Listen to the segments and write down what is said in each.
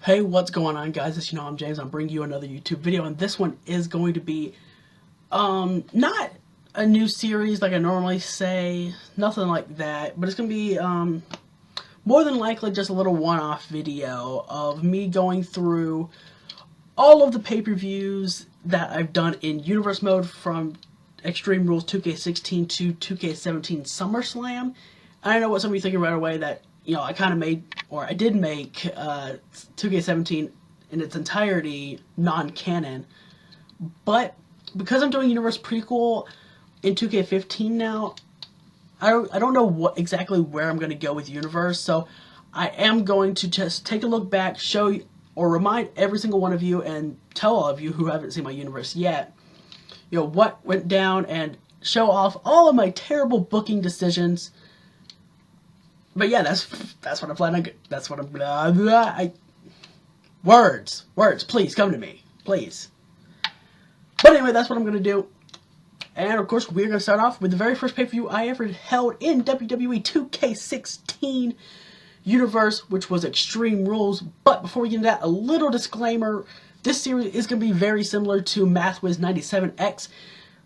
Hey, what's going on, guys? As you know, I'm James. I'm bringing you another YouTube video, and this one is going to be, not a new series like I normally say, nothing like that, but it's going to be, more than likely just a little one-off video of me going through all of the pay-per-views that I've done in Universe mode from Extreme Rules 2K16 to 2K17 SummerSlam. I know what some of you thinking right away that, I kind of made, or I did make 2K17 in its entirety non-canon. But because I'm doing Universe Prequel in 2K15 now, I don't know exactly where I'm going to go with Universe, so I am going to just take a look back, show you, or remind every single one of you, and tell all of you who haven't seen my Universe yet, what went down, and show off all of my terrible booking decisions. But yeah, that's what I'm planning. That's what I'm blah blah. Words, please come to me, please. But anyway, that's what I'm gonna do. And of course, we're gonna start off with the very first pay-per-view I ever held in WWE 2K16 Universe, which was Extreme Rules. But before we get into that, a little disclaimer: this series is gonna be very similar to Mathwiz 97X.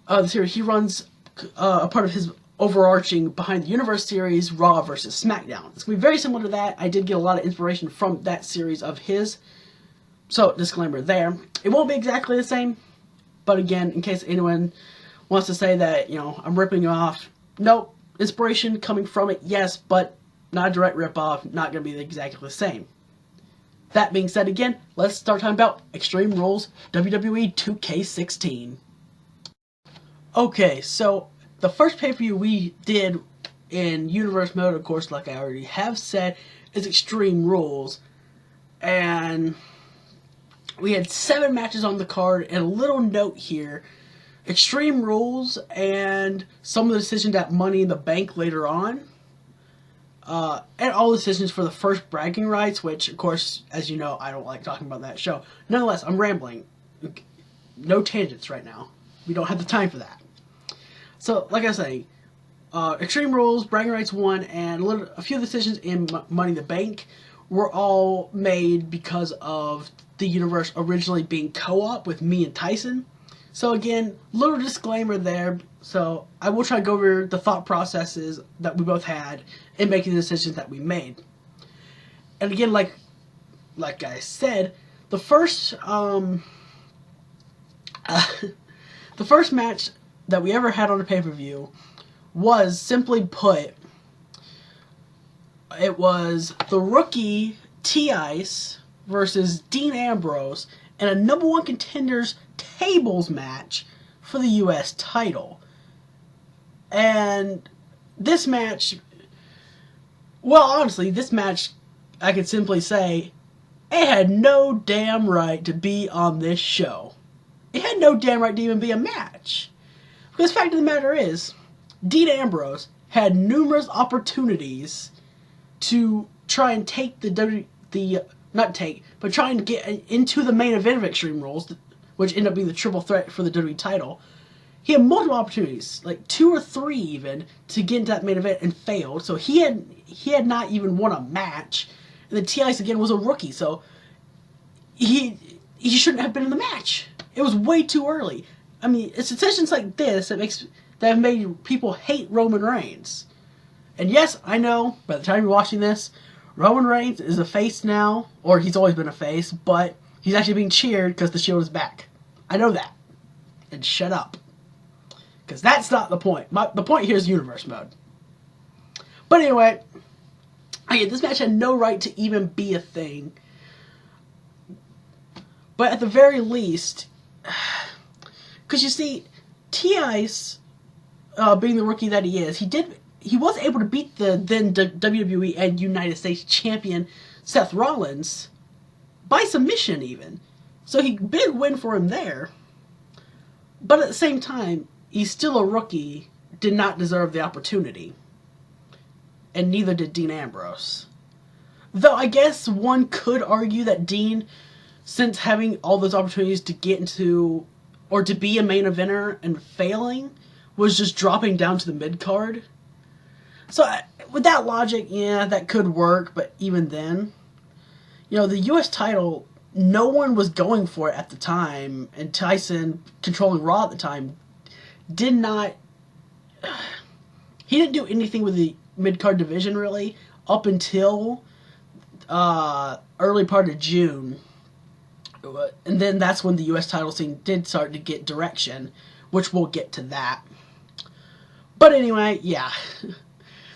The series he runs, a part of his overarching Behind the Universe series, Raw versus Smackdown. It's going to be very similar to that. I did get a lot of inspiration from that series of his. So, disclaimer there. It won't be exactly the same, but again, in case anyone wants to say that, I'm ripping off, nope, inspiration coming from it, yes, but not a direct rip-off, not going to be exactly the same. That being said, again, let's start talking about Extreme Rules WWE 2K16. Okay, so the first pay-per-view we did in Universe mode, of course, like I already have said, is Extreme Rules. And we had 7 matches on the card, and a little note here. Extreme Rules and some of the decisions at Money in the Bank later on. And all the decisions for the first bragging rights, which, of course, as you know, I don't like talking about that show. Nonetheless, I'm rambling. No tangents right now. We don't have the time for that. So, like I say, Extreme Rules, Bragging Rights 1, and a few decisions in Money in the Bank were all made because of the Universe originally being co-op with me and Tyson. So again, little disclaimer there. So I will try to go over the thought processes that we both had in making the decisions that we made. And again, like I said, the first the first match that we ever had on a pay-per-view was, simply put, it was the rookie T-Ice versus Dean Ambrose in a number 1 contenders tables match for the US title. And this match, well, honestly, this match, I could simply say, it had no damn right to be on this show. It had no damn right to even be a match. Because the fact of the matter is, Dean Ambrose had numerous opportunities to try and take try and get into the main event of Extreme Rules, which ended up being the triple threat for the WWE title. He had multiple opportunities, like 2 or 3 even, to get into that main event and failed. So he had not even won a match. And then T-Ice again was a rookie, so he shouldn't have been in the match. It was way too early. I mean, it's decisions like this that have made people hate Roman Reigns. And yes, I know, by the time you're watching this, Roman Reigns is a face now, or he's always been a face, but he's actually being cheered because the Shield is back. I know that. And shut up. Because that's not the point. The point here is Universe mode. But anyway, again, this match had no right to even be a thing. But at the very least, because you see, T-Ice, being the rookie that he is, he was able to beat the then WWE and United States champion Seth Rollins by submission even. So big win for him there. But at the same time, he's still a rookie, did not deserve the opportunity. And neither did Dean Ambrose. Though I guess one could argue that Dean, since having all those opportunities to get into, or to be a main eventer and failing, was just dropping down to the mid-card. So with that logic, yeah, that could work, but even then, the U.S. title, no one was going for it at the time, and Tyson, controlling Raw at the time, did not... He didn't do anything with the mid-card division, really, up until early part of June. And then that's when the U.S. title scene did start to get direction, which we'll get to that. But anyway, yeah.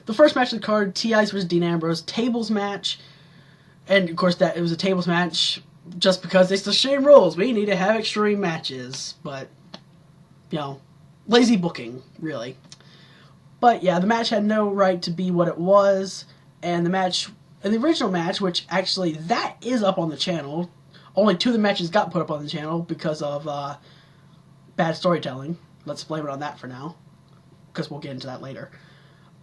The first match of the card, T.I.'s versus Dean Ambrose, tables match. And, of course, it was a tables match just because it's the Extreme Rules. We need to have extreme matches. But, lazy booking, really. But, yeah, the match had no right to be what it was. And the original match, which actually, that is up on the channel. Only 2 of the matches got put up on the channel because of bad storytelling. Let's blame it on that for now, because we'll get into that later.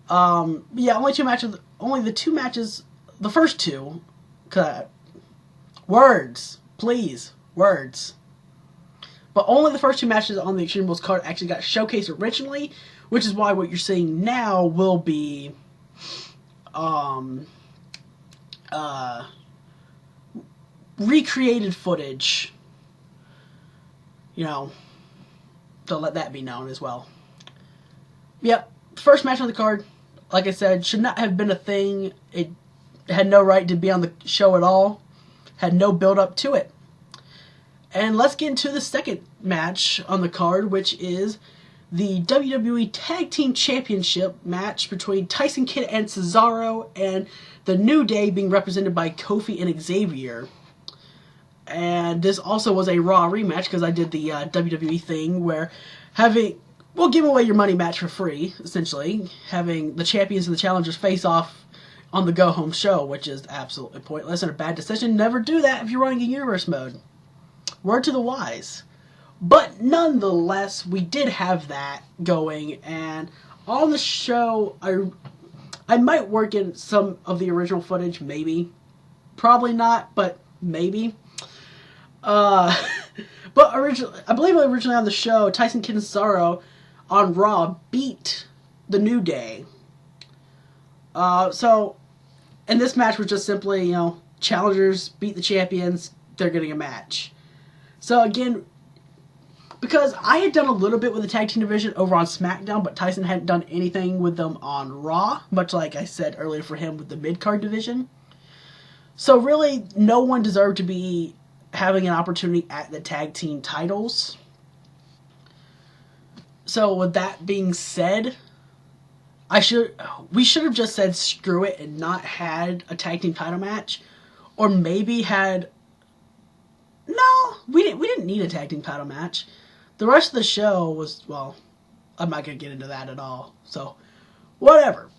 Yeah, only 2 matches. Only the 2 matches. The first 2. Words, please, words. But only the first 2 matches on the Extreme Rules card actually got showcased originally, which is why what you're seeing now will be recreated footage, to let that be known as well. Yep, first match on the card, like I said, should not have been a thing. It had no right to be on the show at all. Had no build-up to it. And let's get into the second match on the card, which is the WWE Tag Team Championship match between Tyson Kidd and Cesaro, and the New Day being represented by Kofi and Xavier. And this also was a Raw rematch, because I did the WWE thing where we'll give away your money match for free, essentially. Having the champions and the challengers face off on the go-home show, which is absolutely pointless and a bad decision. Never do that if you're running a Universe mode. Word to the wise. But nonetheless, we did have that going, and on the show, I might work in some of the original footage, maybe. Probably not, but maybe. But I believe originally on the show, Tyson Kidd and Cesaro on Raw beat the New Day. And this match was just simply, challengers beat the champions, they're getting a match. So again, because I had done a little bit with the tag team division over on Smackdown, but Tyson hadn't done anything with them on Raw, much like I said earlier for him with the mid-card division. So really, no one deserved to be having an opportunity at the tag team titles. So with that being said, we should have just said screw it and not had a tag team title match, or maybe we didn't need a tag team title match. The rest of the show was, well, I'm not gonna get into that at all, so whatever.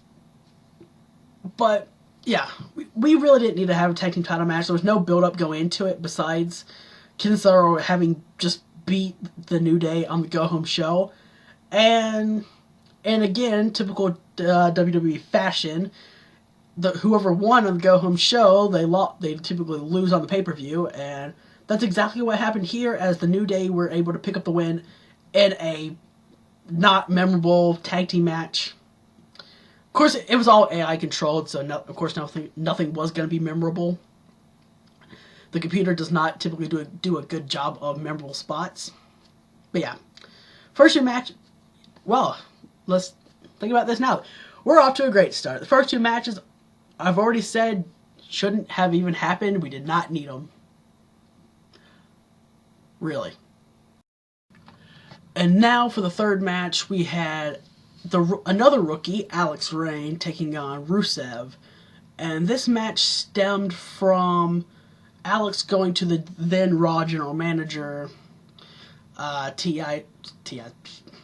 But yeah, we really didn't need to have a tag team title match. There was no build up going into it besides Kidd and Cesaro having just beat the New Day on the go home show, and again, typical WWE fashion, whoever won on the go-home show, they typically lose on the pay-per-view, and that's exactly what happened here, as the New Day were able to pick up the win in a not memorable tag team match. Of course, it was all AI controlled, so of course nothing was going to be memorable. The computer does not typically do a good job of memorable spots. But yeah, first 2 match, well, let's think about this now. We're off to a great start. The first 2 matches, I've already said, shouldn't have even happened. We did not need them. Really. And now for the third match, we had another rookie, Alex Rain, taking on Rusev. And this match stemmed from Alex going to the then Raw general manager,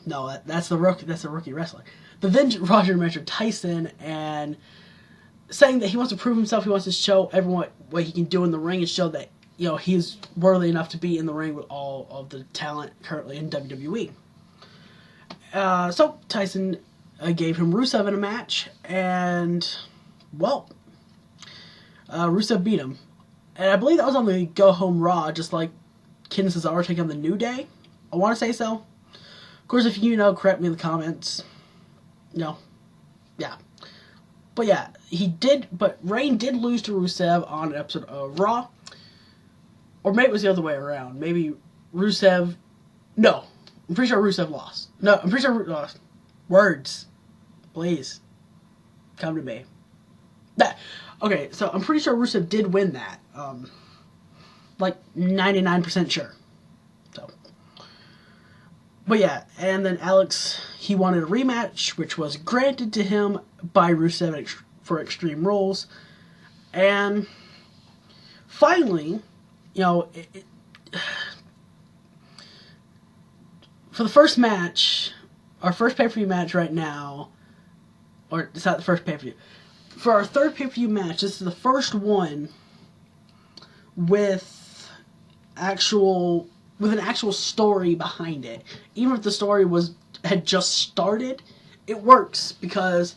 no, that's the rookie wrestler. The then Raw general manager Tyson, and saying that he wants to prove himself. He wants to show everyone what he can do in the ring and show that he's worthy enough to be in the ring with all of the talent currently in WWE. So Tyson gave him Rusev in a match, and well, Rusev beat him. And I believe that was on the Go Home Raw, just like Kidd and Cesaro taking on the New Day. I want to say so. Of course, if you know, correct me in the comments. No. Yeah. But yeah, but Reign did lose to Rusev on an episode of Raw. Or maybe it was the other way around. Maybe Rusev... No. I'm pretty sure Rusev lost. No, I'm pretty sure... lost. Words. Please. Come to me. Okay, so I'm pretty sure Rusev did win that. Like, 99% sure. So. But yeah, and then Alex, he wanted a rematch, which was granted to him by Rusev for Extreme Rules. And finally, you know, for the first match, our first pay-per-view match right now, or it's not the first pay-per-view, for our third pay-per-view match, this is the first one with an actual story behind it. Even if the story had just started, it works because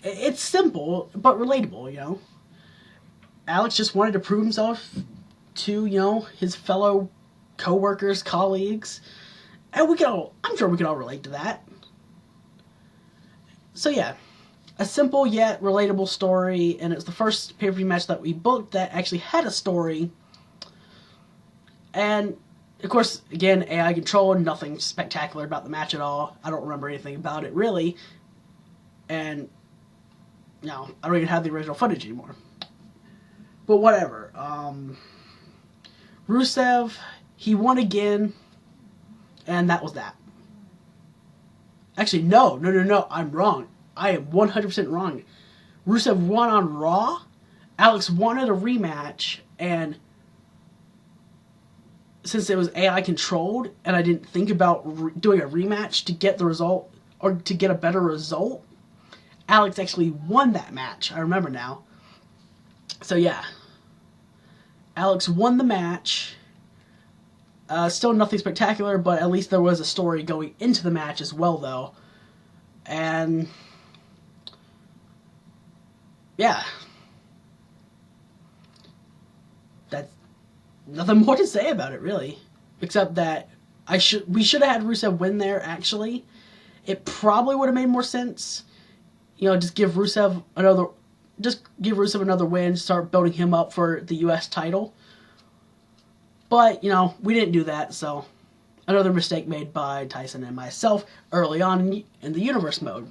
it's simple but relatable, you know. Alex just wanted to prove himself to, you know, his fellow co-workers, colleagues, and I'm sure we can all relate to that. So yeah, a simple yet relatable story, and it's the first pay-per-view match that we booked that actually had a story. And of course, again, AI controlled, nothing spectacular about the match at all. I don't remember anything about it really, and no, I don't even have the original footage anymore. But whatever. Rusev, he won again, and that was that. Actually, no, I'm wrong. I am 100% wrong. Rusev won on Raw, Alex wanted a rematch, and since it was AI controlled, and I didn't think about doing a rematch to get the result, or to get a better result, Alex actually won that match. I remember now. So yeah, Alex won the match. Still nothing spectacular, but at least there was a story going into the match as well, though. And yeah, that's nothing more to say about it, really, except that we should have had Rusev win there. Actually, it probably would have made more sense. You know, just give Rusev another win, start building him up for the U.S. title. But, you know, we didn't do that, so another mistake made by Tyson and myself early on in the Universe mode.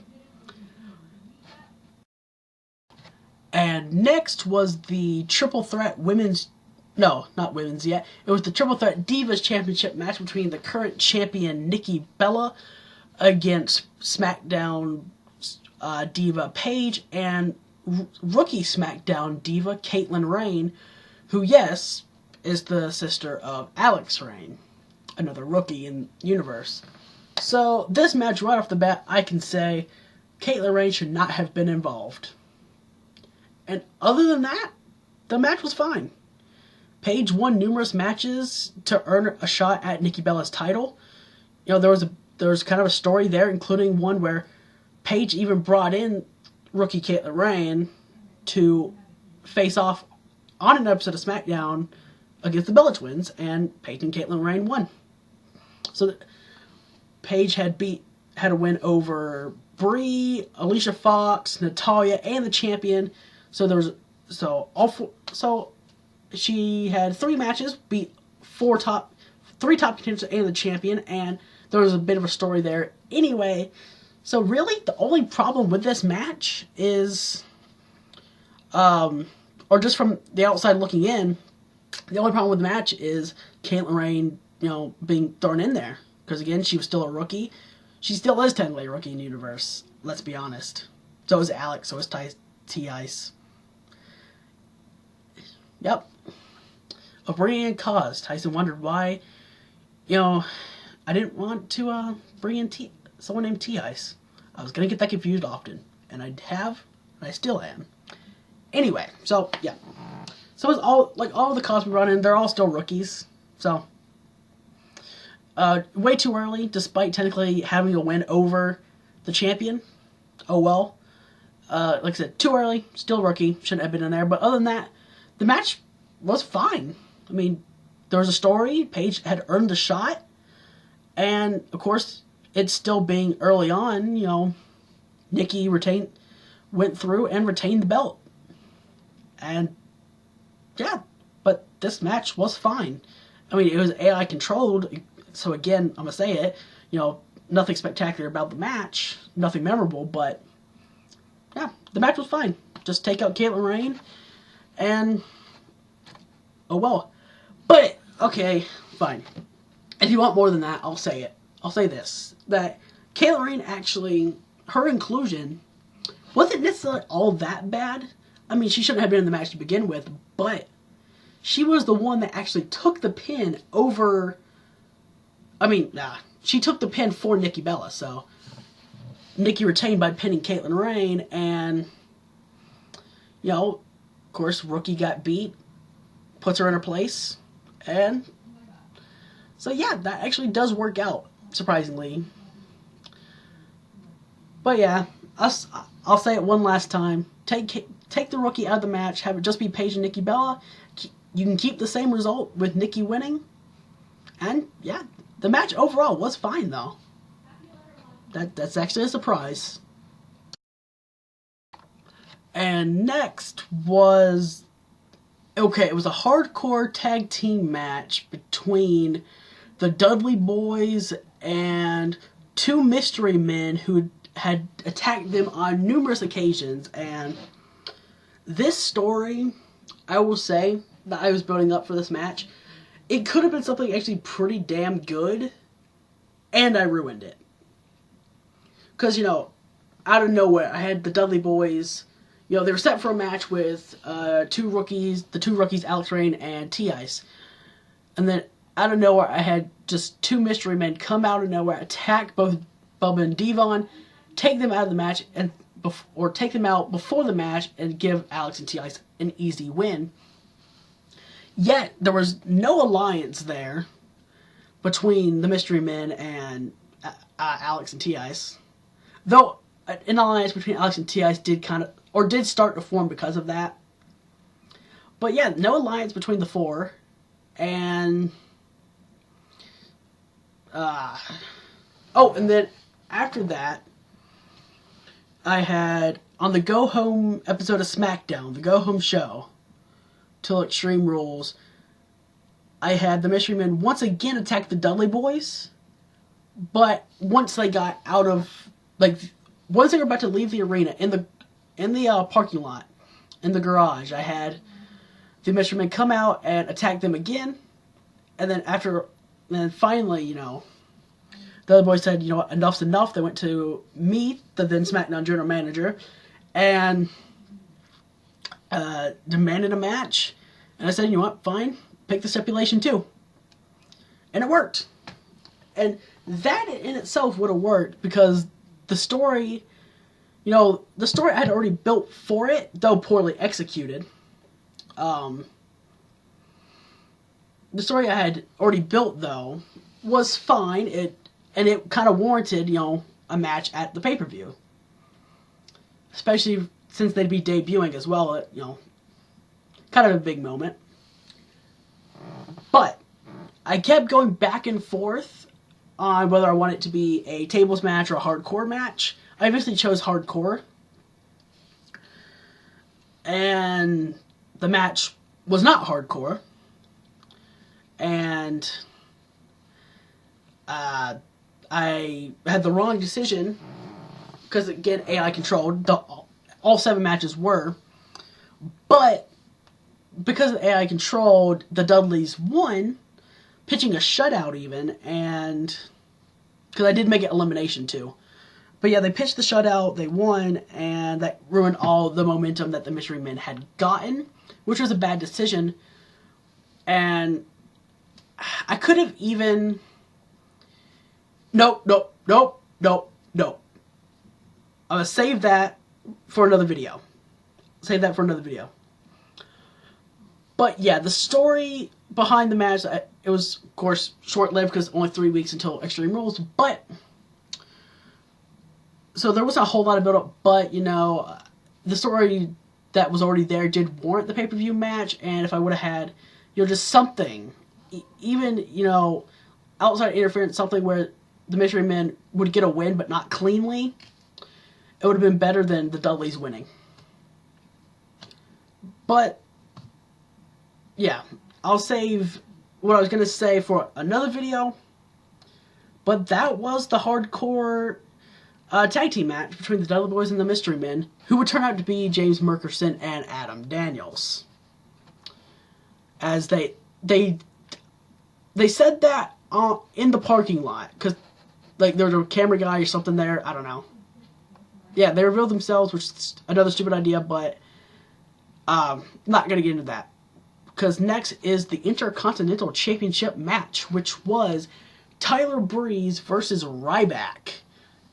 And next was the Triple Threat Women's... No, not Women's yet. It was the Triple Threat Divas Championship match between the current champion Nikki Bella against Smackdown Diva Paige and rookie Smackdown Diva Caitlin Rain, who, yes, is the sister of Alex Rain, another rookie in Universe. So this match, right off the bat, I can say Caitlin Rain should not have been involved. And other than that, the match was fine. Paige won numerous matches to earn a shot at Nikki Bella's title. You know, there was kind of a story there, including one where Paige even brought in rookie Caitlin Rain to face off on an episode of Smackdown against the Bella Twins, and Paige and Caitlin Rain won. So Paige had a win over Brie, Alicia Fox, Natalya, and the champion. So she had 3 matches, beat 3 top contenders and the champion, and there was a bit of a story there anyway. So really, the only problem with this match is, or just from the outside looking in, the only problem with the match is Caitlin Rain, you know, being thrown in there. Because again, she was still a rookie. She still is technically a rookie in Universe, let's be honest. So is Alex, so is T-Ice. Yep. A brilliant cause. Tyson wondered why, you know, I didn't want to bring in someone named T-Ice. I was going to get that confused often. And I have, and I still am. Anyway, so, yeah. So it's all the cause we brought in, they're all still rookies. So, way too early, despite technically having a win over the champion. Oh well. Like I said, too early, still rookie, shouldn't have been in there. But other than that, the match was fine. I mean, there was a story, Paige had earned the shot, and of course, it's still being early on, you know, Nikki went through and retained the belt. And yeah, but this match was fine. I mean, it was AI controlled, so again, I'm going to say it, you know, nothing spectacular about the match, nothing memorable, but yeah, the match was fine. Just take out Caitlyn Rain, and oh well. But, okay, fine. If you want more than that, I'll say it. I'll say this, that Caitlyn Rain actually, her inclusion wasn't necessarily all that bad. I mean, she shouldn't have been in the match to begin with, but she was the one that actually took the pin over, she took the pin for Nikki Bella, so Nikki retained by pinning Caitlyn Rain, and, you know, of course, Rookie got beat, puts her in her place, and so yeah, that actually does work out, surprisingly. But yeah, I'll say it one last time. Take the Rookie out of the match, have it just be Paige and Nikki Bella. You can keep the same result with Nikki winning. And yeah, the match overall was fine though. That's actually a surprise. And next was, okay, it was a hardcore tag team match between the Dudley Boys and two mystery men who had attacked them on numerous occasions. And this story, I will say, that I was building up for this match, it could have been something actually pretty damn good, and I ruined it. Because, you know, out of nowhere, I had the Dudley Boys, you know, they were set for a match with the two rookies, Alex Rain and T-Ice. And then, out of nowhere, I had just two mystery men come out of nowhere, attack both Bubba and Devon, take them out of the match, or take them out before the match, and give Alex and T-Ice an easy win. Yet, there was no alliance there between the mystery men and Alex and T-Ice. Though, an alliance between Alex and T-Ice did start to form because of that. But yeah, no alliance between the four. And, and then after that, I had, on the Go Home episode of Smackdown, the Go Home show, till Extreme Rules, I had the Mystery Men once again attack the Dudley Boys, but once they got out of, once they were about to leave the arena, in the parking lot, in the garage, I had the Mystery Men come out and attack them again, and then finally, you know, the other boys said, you know what, enough's enough. They went to me, the then SmackDown general manager, and demanded a match. And I said, you know what, fine, pick the stipulation too. And it worked. And that in itself would have worked because the story, you know, the story I had already built for it, though poorly executed. The story I had already built, though, was fine. It kind of warranted, you know, a match at the pay-per-view. Especially since they'd be debuting as well, you know, kind of a big moment. But I kept going back and forth on whether I want it to be a tables match or a hardcore match. I eventually chose hardcore. And the match was not hardcore. And I had the wrong decision because, again, AI controlled. All 7 matches were. But because AI controlled, the Dudleys won, pitching a shutout even, and because I did make it elimination too. But yeah, they pitched the shutout, they won, and that ruined all the momentum that the Mystery Men had gotten, which was a bad decision. And I could have even... Nope. I'm going to save that for another video. But yeah, the story behind the match, it was, of course, short-lived because only 3 weeks until Extreme Rules, but... So there wasn't a whole lot of build-up, but, you know, the story that was already there did warrant the pay-per-view match, and if I would have had, you know, just something, even, you know, outside interference, something where the Mystery Men would get a win, but not cleanly, it would have been better than the Dudleys winning. But, yeah, I'll save what I was going to say for another video. But that was the hardcore tag team match between the Dudley Boys and the Mystery Men, who would turn out to be James Merkerson and Adam Daniels. As they said that in the parking lot, because like there was a camera guy or something there. I don't know. Yeah, they revealed themselves, which is another stupid idea, but not gonna get into that. Because next is the Intercontinental Championship match, which was Tyler Breeze versus Ryback.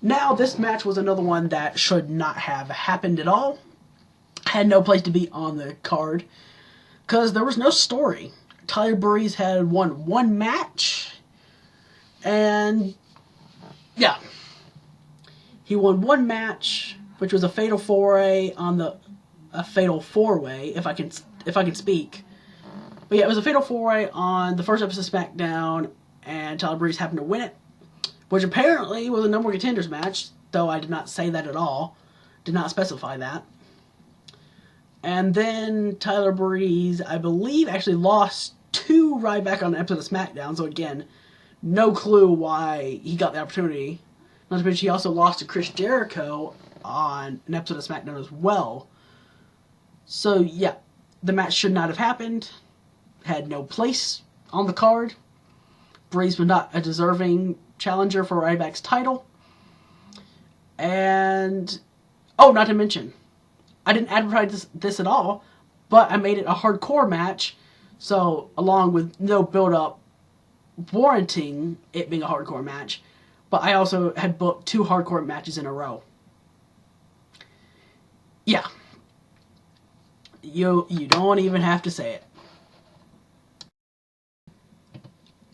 Now, this match was another one that should not have happened at all. Had no place to be on the card. Because there was no story. Tyler Breeze had won one match. And, yeah. He won one match, which was a fatal four-way on the... A fatal four-way, if I can speak. But yeah, it was a fatal four-way on the first episode of Smackdown, and Tyler Breeze happened to win it. Which apparently was a number one contenders match, though I did not say that at all. Did not specify that. And then Tyler Breeze, I believe, actually lost to Ryback on an episode of Smackdown. So again, no clue why he got the opportunity. Not to mention he also lost to Chris Jericho on an episode of Smackdown as well. So yeah, the match should not have happened. Had no place on the card. Breeze was not a deserving challenger for Ryback's title. And, oh, not to mention, I didn't advertise this at all, but I made it a hardcore match, so along with no build-up warranting it being a hardcore match, but I also had booked 2 hardcore matches in a row. Yeah. You don't even have to say it.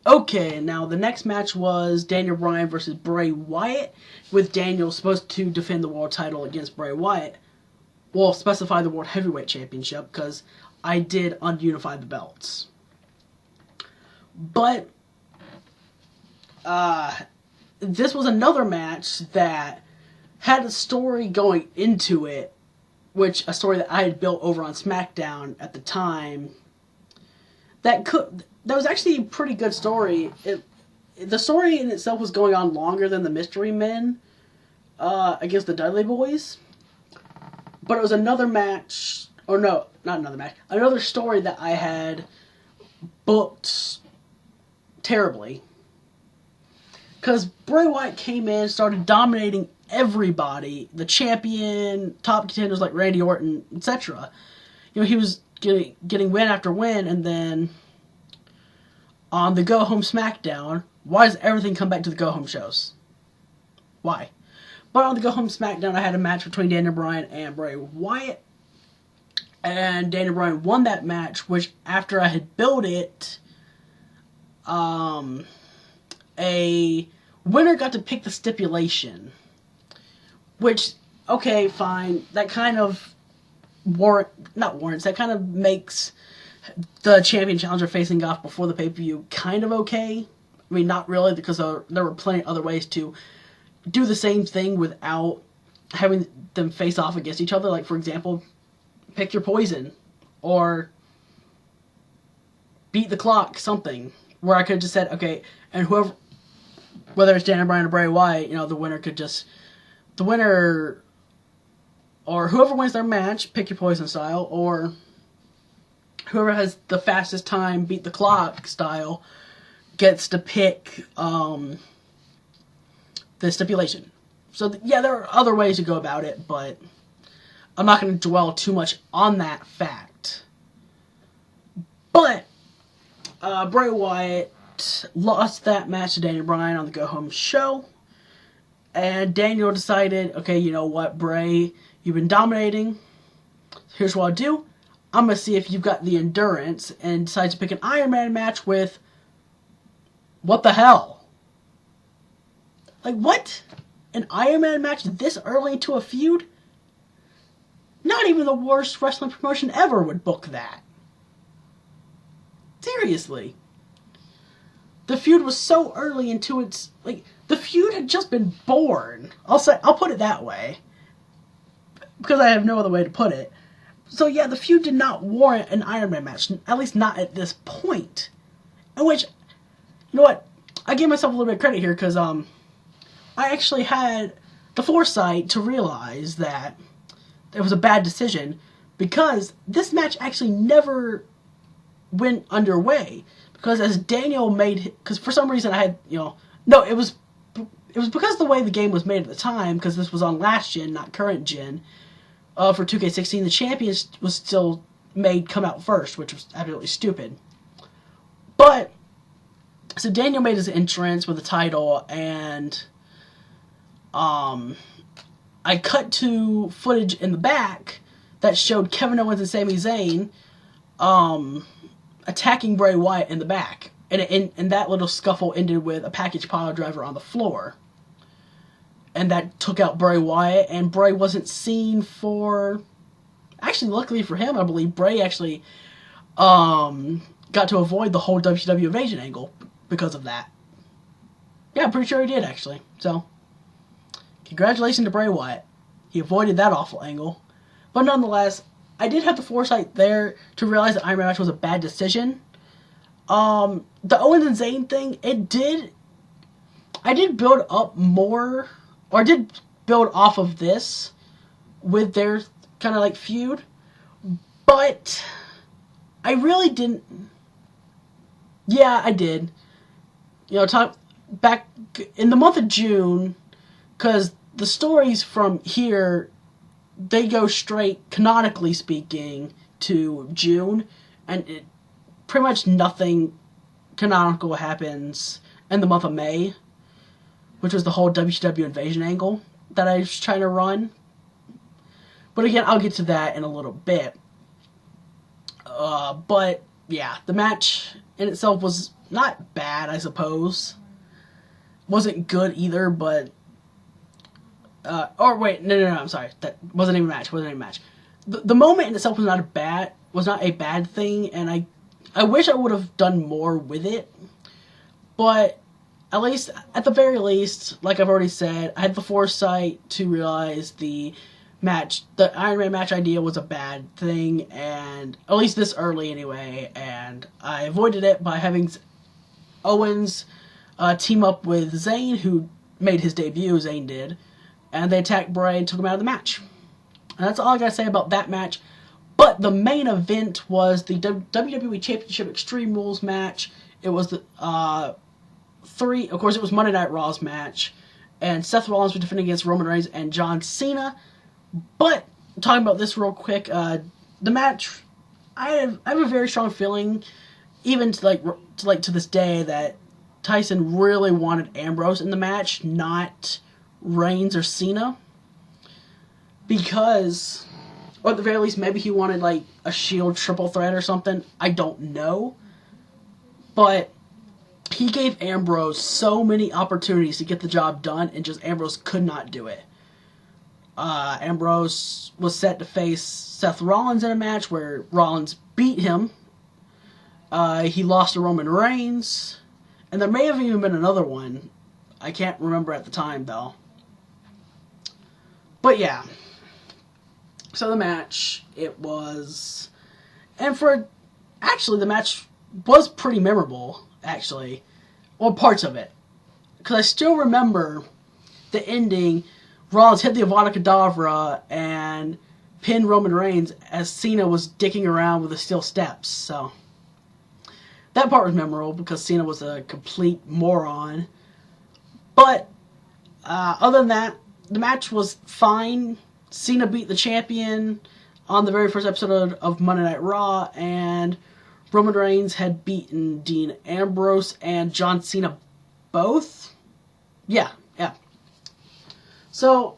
Okay, now the next match was Daniel Bryan versus Bray Wyatt, with Daniel supposed to defend the world title against Bray Wyatt. Well, specify the World Heavyweight Championship, because I did ununify the belts. But, this was another match that had a story going into it, a story that I had built over on SmackDown at the time, that was actually a pretty good story. The story in itself was going on longer than the Mystery Men against the Dudley Boys. But it was another match, or no, not another match, another story that I had booked terribly. Because Bray Wyatt came in, started dominating everybody, the champion, top contenders like Randy Orton, etc. You know, he was getting win after win, and then on the Go Home Smackdown, why does everything come back to the Go Home shows? Why? But on the Go Home Smackdown, I had a match between Daniel Bryan and Bray Wyatt. And Daniel Bryan won that match, which after I had built it, a winner got to pick the stipulation. Which, okay, fine. That kind of that kind of makes the champion challenger facing off before the pay-per-view kind of okay. I mean, not really, because there were plenty of other ways to do the same thing without having them face off against each other. Like, for example, pick your poison, or beat the clock, something. Where I could have just said, okay, and whether it's Daniel Bryan or Bray Wyatt, you know, the winner, or whoever wins their match, pick your poison style, or whoever has the fastest time, beat the clock style, gets to pick the stipulation. So, yeah, there are other ways to go about it, but I'm not going to dwell too much on that fact. But Bray Wyatt lost that match to Daniel Bryan on the Go Home show. And Daniel decided, okay, you know what, Bray, you've been dominating. Here's what I'll do. I'm going to see if you've got the endurance, and decides to pick an Iron Man match with... What the hell? Like, what? An Iron Man match this early into a feud? Not even the worst wrestling promotion ever would book that. Seriously. The feud was so early into its... Like, the feud had just been born. I'll put it that way. because I have no other way to put it. So yeah, the feud did not warrant an Iron Man match, at least not at this point. In which, you know what, I give myself a little bit of credit here, because I actually had the foresight to realize that it was a bad decision, because this match actually never went underway. Because as Daniel made, because for some reason I had, no, it was because of the way the game was made at the time, because this was on last gen, not current gen. For 2K16, the champions was still made come out first, which was absolutely stupid. But so Daniel made his entrance with the title, and I cut to footage in the back that showed Kevin Owens and Sami Zayn attacking Bray Wyatt in the back. And that little scuffle ended with a package pile driver on the floor. And that took out Bray Wyatt, and Bray wasn't seen for... Actually, luckily for him, I believe Bray actually got to avoid the whole WCW invasion angle because of that. Yeah, I'm pretty sure he did, actually. So, congratulations to Bray Wyatt. He avoided that awful angle. But nonetheless, I did have the foresight there to realize that Iron Man match was a bad decision. The Owens and Zayn thing, I did build up more, or I did build off of this with their kind of like feud, but I really didn't. Yeah, I did. Talk back in the month of June, because the stories from here, they go straight, canonically speaking, to June, and pretty much nothing canonical happens in the month of May, which was the whole WCW invasion angle that I was trying to run. But again, I'll get to that in a little bit. But yeah, the match in itself was not bad, I suppose. Wasn't good either, but or wait, no, I'm sorry. That wasn't even a match. The moment in itself was not a bad thing, and I wish I would have done more with it. But at the very least, like I've already said, I had the foresight to realize the Iron Man match idea was a bad thing, and at least this early anyway, and I avoided it by having Owens team up with Zayn, who made his debut, Zayn did, and they attacked Bray and took him out of the match. And that's all I gotta say about that match. But the main event was the WWE Championship Extreme Rules match. It was the of course, it was Monday Night Raw's match, and Seth Rollins was defending against Roman Reigns and John Cena. But talking about this real quick, the match, I have a very strong feeling, even to this day, that Tyson really wanted Ambrose in the match, not Reigns or Cena, because, or at the very least, maybe he wanted like a Shield triple threat or something. I don't know, but he gave Ambrose so many opportunities to get the job done, and just Ambrose could not do it. Ambrose was set to face Seth Rollins in a match where Rollins beat him. He lost to Roman Reigns, and there may have even been another one. I can't remember at the time, though. But yeah. So the match, actually the match was pretty memorable, actually. Well, parts of it. Because I still remember the ending. Rollins hit the Avada Kedavra and pinned Roman Reigns as Cena was dicking around with the steel steps. So that part was memorable because Cena was a complete moron. But other than that, the match was fine. Cena beat the champion on the very first episode of Monday Night Raw, and Roman Reigns had beaten Dean Ambrose and John Cena both. Yeah. So,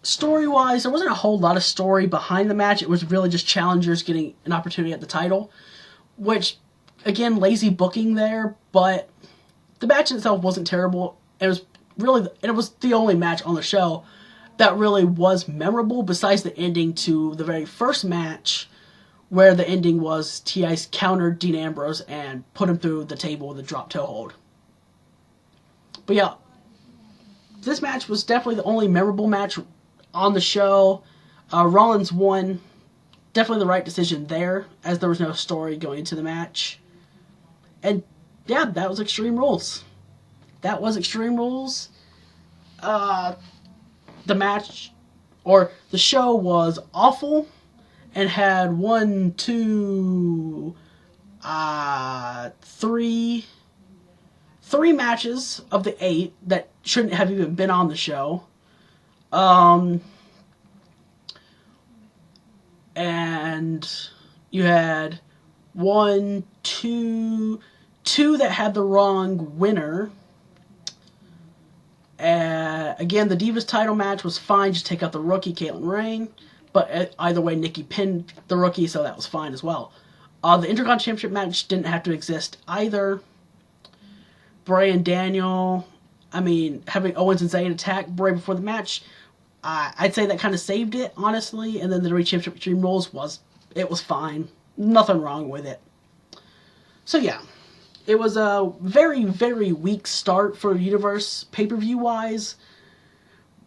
story-wise, there wasn't a whole lot of story behind the match. It was really just challengers getting an opportunity at the title, which, again, lazy booking there, but the match itself wasn't terrible. It was the only match on the show that really was memorable, besides the ending to the very first match, where the ending was T.I.'s countered Dean Ambrose and put him through the table with a drop toe hold. But yeah, this match was definitely the only memorable match on the show. Rollins won. Definitely the right decision there, as there was no story going into the match. And yeah, that was Extreme Rules. That was Extreme Rules. The match, or the show, was awful and had three matches of the 8 that shouldn't have even been on the show. And you had two that had the wrong winner. Again, the Divas title match was fine. Just take out the rookie, Caitlin Rain. But either way, Nikki pinned the rookie, so that was fine as well. The Intercontinental Championship match didn't have to exist either. Bray and Daniel, having Owens and Zayn attack Bray before the match, I'd say that kind of saved it, honestly. And then the Championship Extreme Rules was fine. Nothing wrong with it. So yeah, it was a very, very weak start for Universe pay-per-view wise.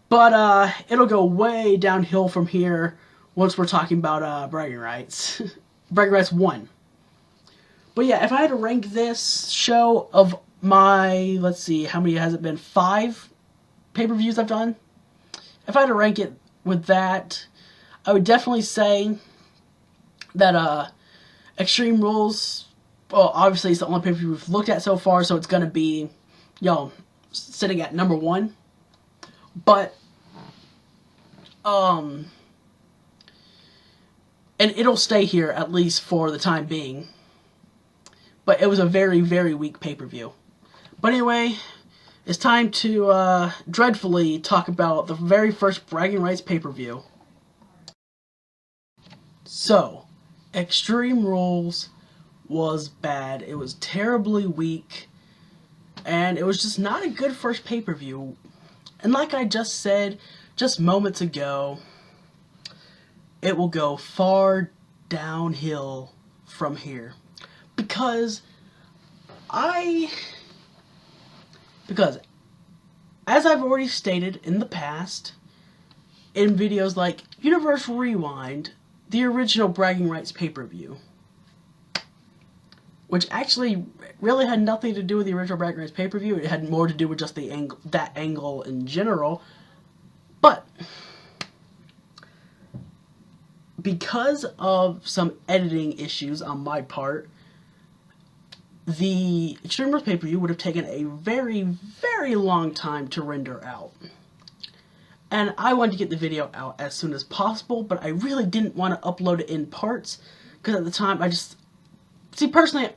But it'll go way downhill from here once we're talking about bragging rights. Bragging rights 1. But yeah, if I had to rank this show of my, let's see, how many has it been? 5 pay-per-views I've done? If I had to rank it with that, I would definitely say that Extreme Rules, well, obviously it's the only pay-per-view we've looked at so far, so it's going to be, sitting at number 1. But, and it'll stay here at least for the time being. But it was a very, very weak pay-per-view. But anyway, it's time to dreadfully talk about the very first Bragging Rights pay-per-view. So, Extreme Rules was bad. It was terribly weak. And it was just not a good first pay-per-view. And like I just said just moments ago, it will go far downhill from here. Because as I've already stated in the past, in videos like Universe Rewind, the original Bragging Rights pay-per-view, which actually really had nothing to do with the original Bragging Rights pay-per-view, it had more to do with just that angle in general, but because of some editing issues on my part, the Extreme Rules pay-per-view would have taken a very, very long time to render out. And I wanted to get the video out as soon as possible, but I really didn't want to upload it in parts, because at the time personally,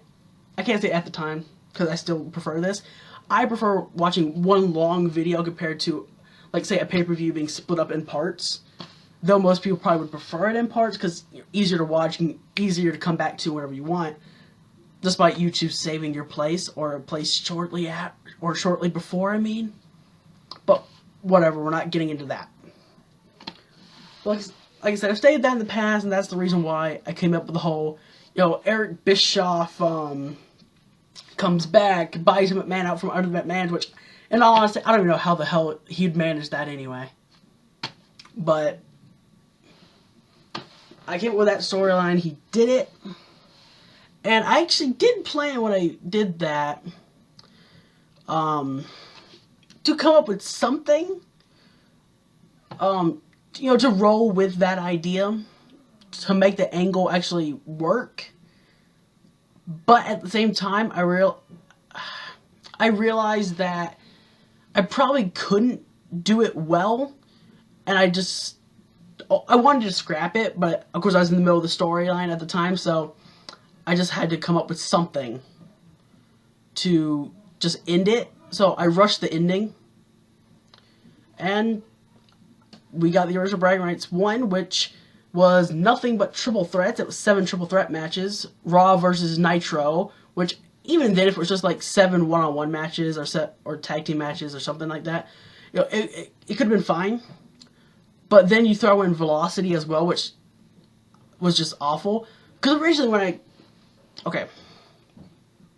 I can't say at the time, because I still prefer this. I prefer watching one long video compared to, like, say, a pay-per-view being split up in parts. Though most people probably would prefer it in parts, because easier to watch and easier to come back to whenever you want. Despite YouTube saving your place, or a place shortly before, But, whatever, we're not getting into that. Like I said, I've stated that in the past, and that's the reason why I came up with the whole, Eric Bischoff, comes back, buys him McMahon out from under the McMahon, which, in all honesty, I don't even know how the hell he'd manage that anyway. But I came up with that storyline, he did it. And I actually did plan when I did that, to come up with something, to roll with that idea, to make the angle actually work. But at the same time, I realized that I probably couldn't do it well, and I wanted to scrap it, but of course I was in the middle of the storyline at the time, so I just had to come up with something to just end it. So I rushed the ending, and we got the original Bragging Rights 1, which was nothing but triple threats. It was 7 triple threat matches, Raw versus Nitro, which even then, if it was just like 7 one-on-one matches or tag team matches or something like that, it could have been fine. But then you throw in Velocity as well, which was just awful. Because originally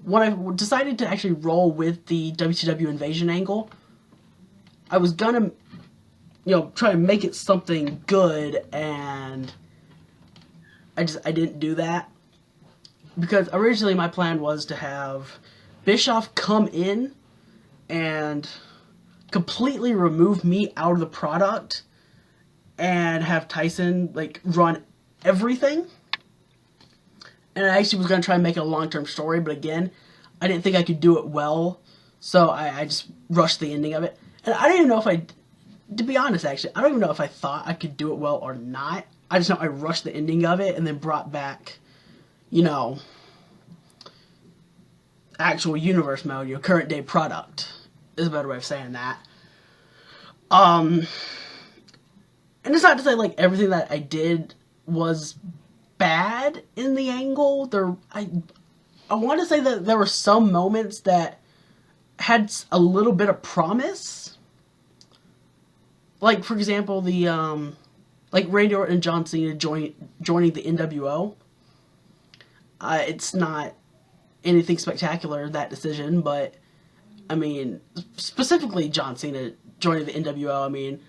when I decided to actually roll with the WCW Invasion angle, I was gonna try to make it something good, and I didn't do that. Because originally my plan was to have Bischoff come in and completely remove me out of the product and have Tyson, like, run everything. And I actually was going to try and make it a long-term story, but again, I didn't think I could do it well, so I just rushed the ending of it. And I don't even know if to be honest, actually, I don't even know if I thought I could do it well or not. I just know I rushed the ending of it and then brought back, actual universe mode, current day product, is a better way of saying that. And it's not to say, like, everything that I did was bad in the angle. I want to say that there were some moments that had a little bit of promise. Like, for example, the, like, Randy Orton and John Cena joining the NWO. It's not anything spectacular, that decision, but, I mean, specifically John Cena joining the NWO, I mean,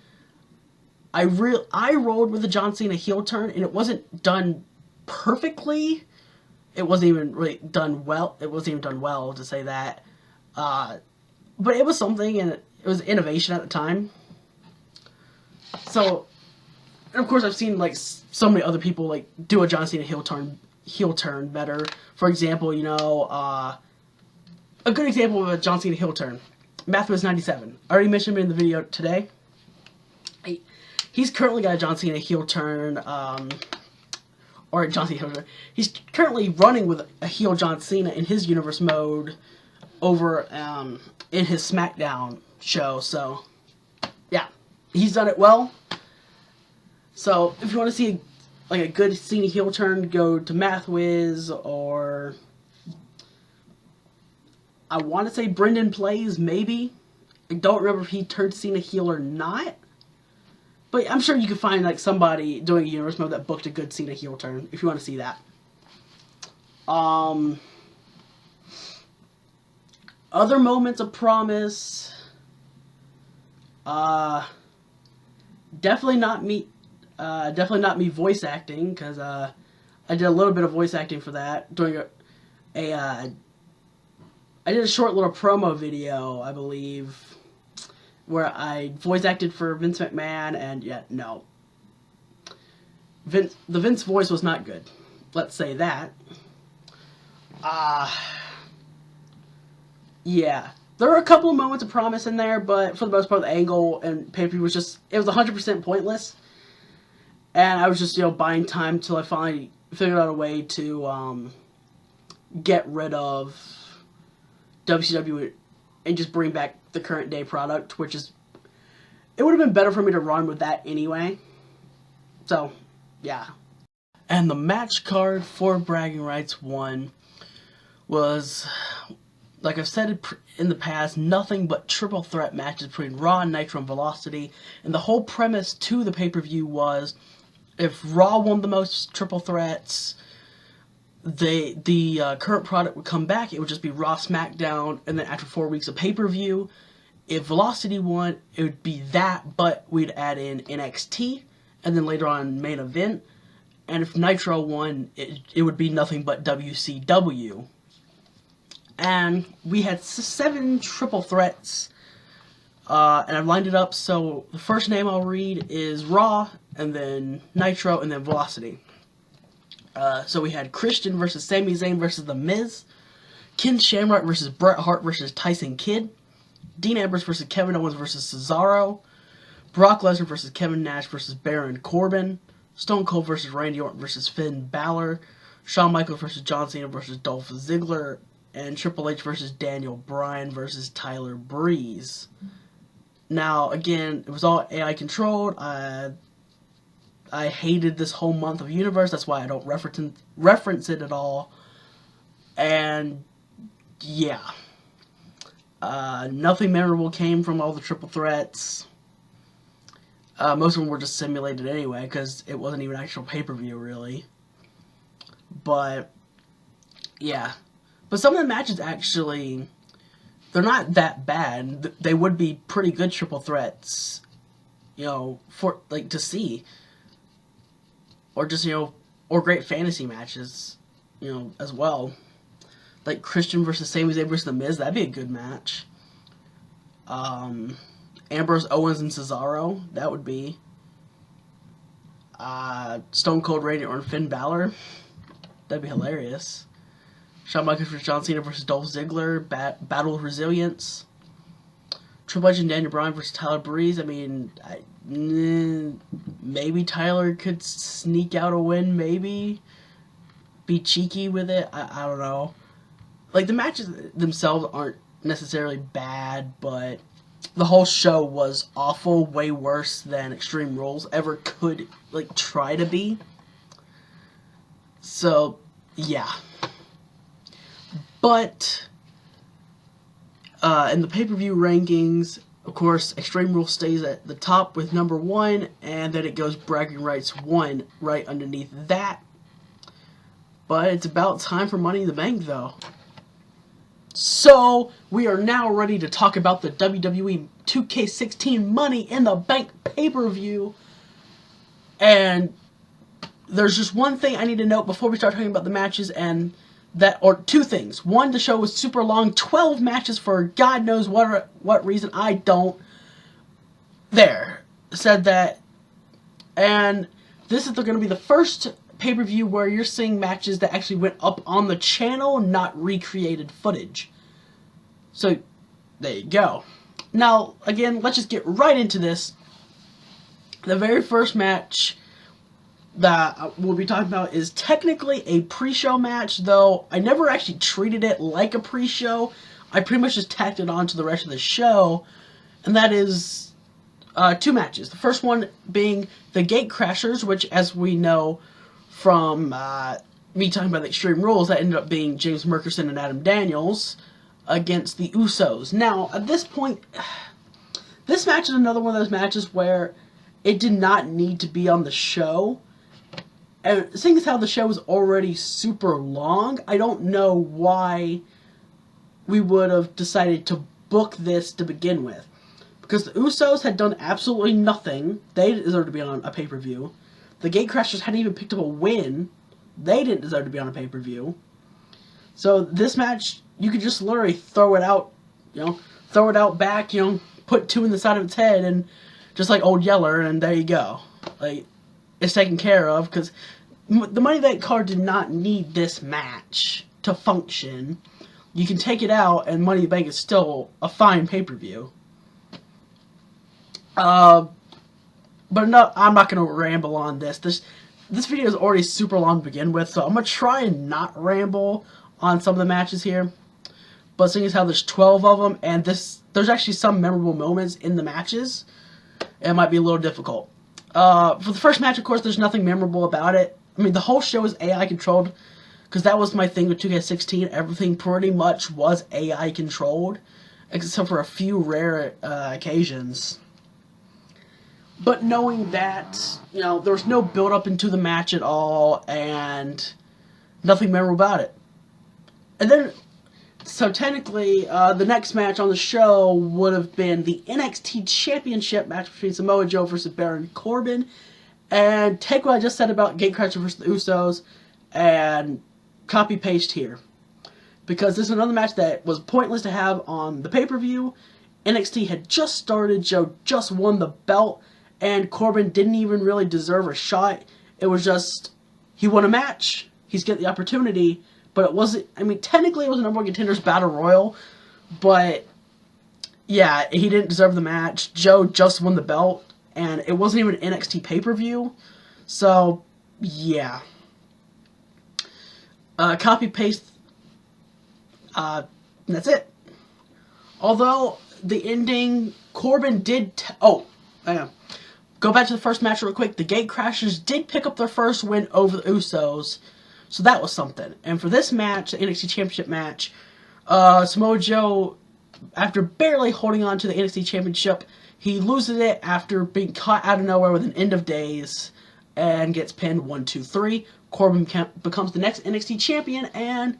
I rolled with the John Cena heel turn, and it wasn't done perfectly. It wasn't even really done well. It wasn't even done well, to say that. But it was something, and it was innovation at the time. So, and of course, I've seen, like, so many other people, like, do a John Cena heel turn better. For example, a good example of a John Cena heel turn, Mathwiz 97. I already mentioned him in the video today. He's currently got a John Cena heel turn, or a John Cena heel turn. He's currently running with a heel John Cena in his universe mode over in his Smackdown show. So, yeah, he's done it well. So, if you want to see like a good Cena heel turn, go to Mathwiz, or I want to say Brendan Plays, maybe. I don't remember if he turned Cena heel or not. But I'm sure you can find, like, somebody doing a universe mode that booked a good Cena heel turn, if you want to see that. Other moments of promise. Definitely not me voice acting, because I did a little bit of voice acting for that. Doing I did a short little promo video, I believe, where I voice acted for Vince McMahon, and no. The Vince voice was not good. Let's say that. Yeah. There were a couple of moments of promise in there, but for the most part, the angle and pay-per-view was just, it was 100% pointless. And I was just, buying time till I finally figured out a way to get rid of WCW and just bring back the current day product, which is, it would have been better for me to run with that anyway. So, yeah. And the match card for Bragging Rights 1 was, like I've said in the past, nothing but triple threat matches between Raw, Nitro, and Velocity. And the whole premise to the pay-per-view was, if Raw won the most triple threats, the current product would come back. It would just be Raw, Smackdown, and then after 4 weeks of pay-per-view, if Velocity won, it would be that, but we'd add in NXT, and then later on main event. And if Nitro won, it would be nothing but WCW. And we had 7 triple threats, and I've lined it up, so the first name I'll read is Raw, and then Nitro, and then Velocity. So we had Christian versus Sami Zayn versus The Miz, Ken Shamrock versus Bret Hart versus Tyson Kidd, Dean Ambrose versus Kevin Owens versus Cesaro, Brock Lesnar versus Kevin Nash versus Baron Corbin, Stone Cold versus Randy Orton versus Finn Balor, Shawn Michaels versus John Cena versus Dolph Ziggler, and Triple H versus Daniel Bryan versus Tyler Breeze. Now, again, it was all AI controlled. I hated this whole month of Universe. That's why I don't reference it at all. And, yeah. Nothing memorable came from all the triple threats. Most of them were just simulated anyway, because it wasn't even actual pay-per-view, really. But, yeah. But some of the matches, actually, they're not that bad. They would be pretty good triple threats for like to see, or just or great fantasy matches, as well. Like Christian versus Sami Zayn versus The Miz, that'd be a good match. Ambrose, Owens, and Cesaro, that would be. Stone Cold Randy Orton, Finn Balor, that'd be hilarious. Shawn Michaels versus John Cena versus Dolph Ziggler, Battle of Resilience. Triple H and Daniel Bryan versus Tyler Breeze. I mean, maybe Tyler could sneak out a win, maybe. Be cheeky with it, I don't know. Like, the matches themselves aren't necessarily bad, but the whole show was awful, way worse than Extreme Rules ever could, like, try to be. So, yeah. But, in the pay-per-view rankings, of course, Extreme Rules stays at the top with number 1, and then it goes Bragging Rights 1 right underneath that. But it's about time for Money in the Bank, though. So, we are now ready to talk about the WWE 2K16 Money in the Bank pay-per-view. And there's just one thing I need to note before we start talking about the matches, and or two things. One, the show was super long, 12 matches for God knows what reason, I don't. There. Said that. And this is going to be the first pay-per-view where you're seeing matches that actually went up on the channel, not recreated footage. So, there you go. Now, again, let's just get right into this. The very first match that we'll be talking about is technically a pre-show match, though I never actually treated it like a pre-show. I pretty much just tacked it on to the rest of the show, and that is two matches. The first one being the Gate Crashers, which, as we know from me talking about the Extreme Rules, that ended up being James Merkerson and Adam Daniels against the Usos. Now, at this point, this match is another one of those matches where it did not need to be on the show. And seeing as how the show is already super long, I don't know why we would have decided to book this to begin with. Because the Usos had done absolutely nothing. They deserved to be on a pay-per-view. The Gate Crashers hadn't even picked up a win. They didn't deserve to be on a pay-per-view. So this match, you could just literally throw it out, throw it out back, put two in the side of its head, and just like Old Yeller, and there you go. Like, it's taken care of, because the Money in the Bank card did not need this match to function. You can take it out, and Money in the Bank is still a fine pay-per-view. But no, I'm not going to ramble on this. This video is already super long to begin with, so I'm going to try and not ramble on some of the matches here. But seeing as how there's 12 of them, and there's actually some memorable moments in the matches, it might be a little difficult. For the first match, of course, there's nothing memorable about it. I mean, the whole show is AI controlled, because that was my thing with 2K16. Everything pretty much was AI controlled, except for a few rare occasions. But knowing that, there was no build-up into the match at all, and nothing memorable about it. And then, so technically, the next match on the show would have been the NXT Championship match between Samoa Joe versus Baron Corbin. And take what I just said about Gatecrasher versus the Usos and copy-paste here. Because this is another match that was pointless to have on the pay-per-view. NXT had just started, Joe just won the belt, and Corbin didn't even really deserve a shot. It was just, he won a match, he's getting the opportunity, but it wasn't, I mean, technically it was a number one contenders battle royal, but yeah, he didn't deserve the match. Joe just won the belt, and it wasn't even an NXT pay-per-view, so yeah. Copy-paste, that's it. Although, the ending, Corbin did, go back to the first match real quick. The Gate Crashers did pick up their first win over the Usos, so that was something. And for this match, the NXT Championship match, Samoa Joe, after barely holding on to the NXT Championship, he loses it after being caught out of nowhere with an End of Days and gets pinned 1-2-3. Corbin becomes the next NXT Champion, and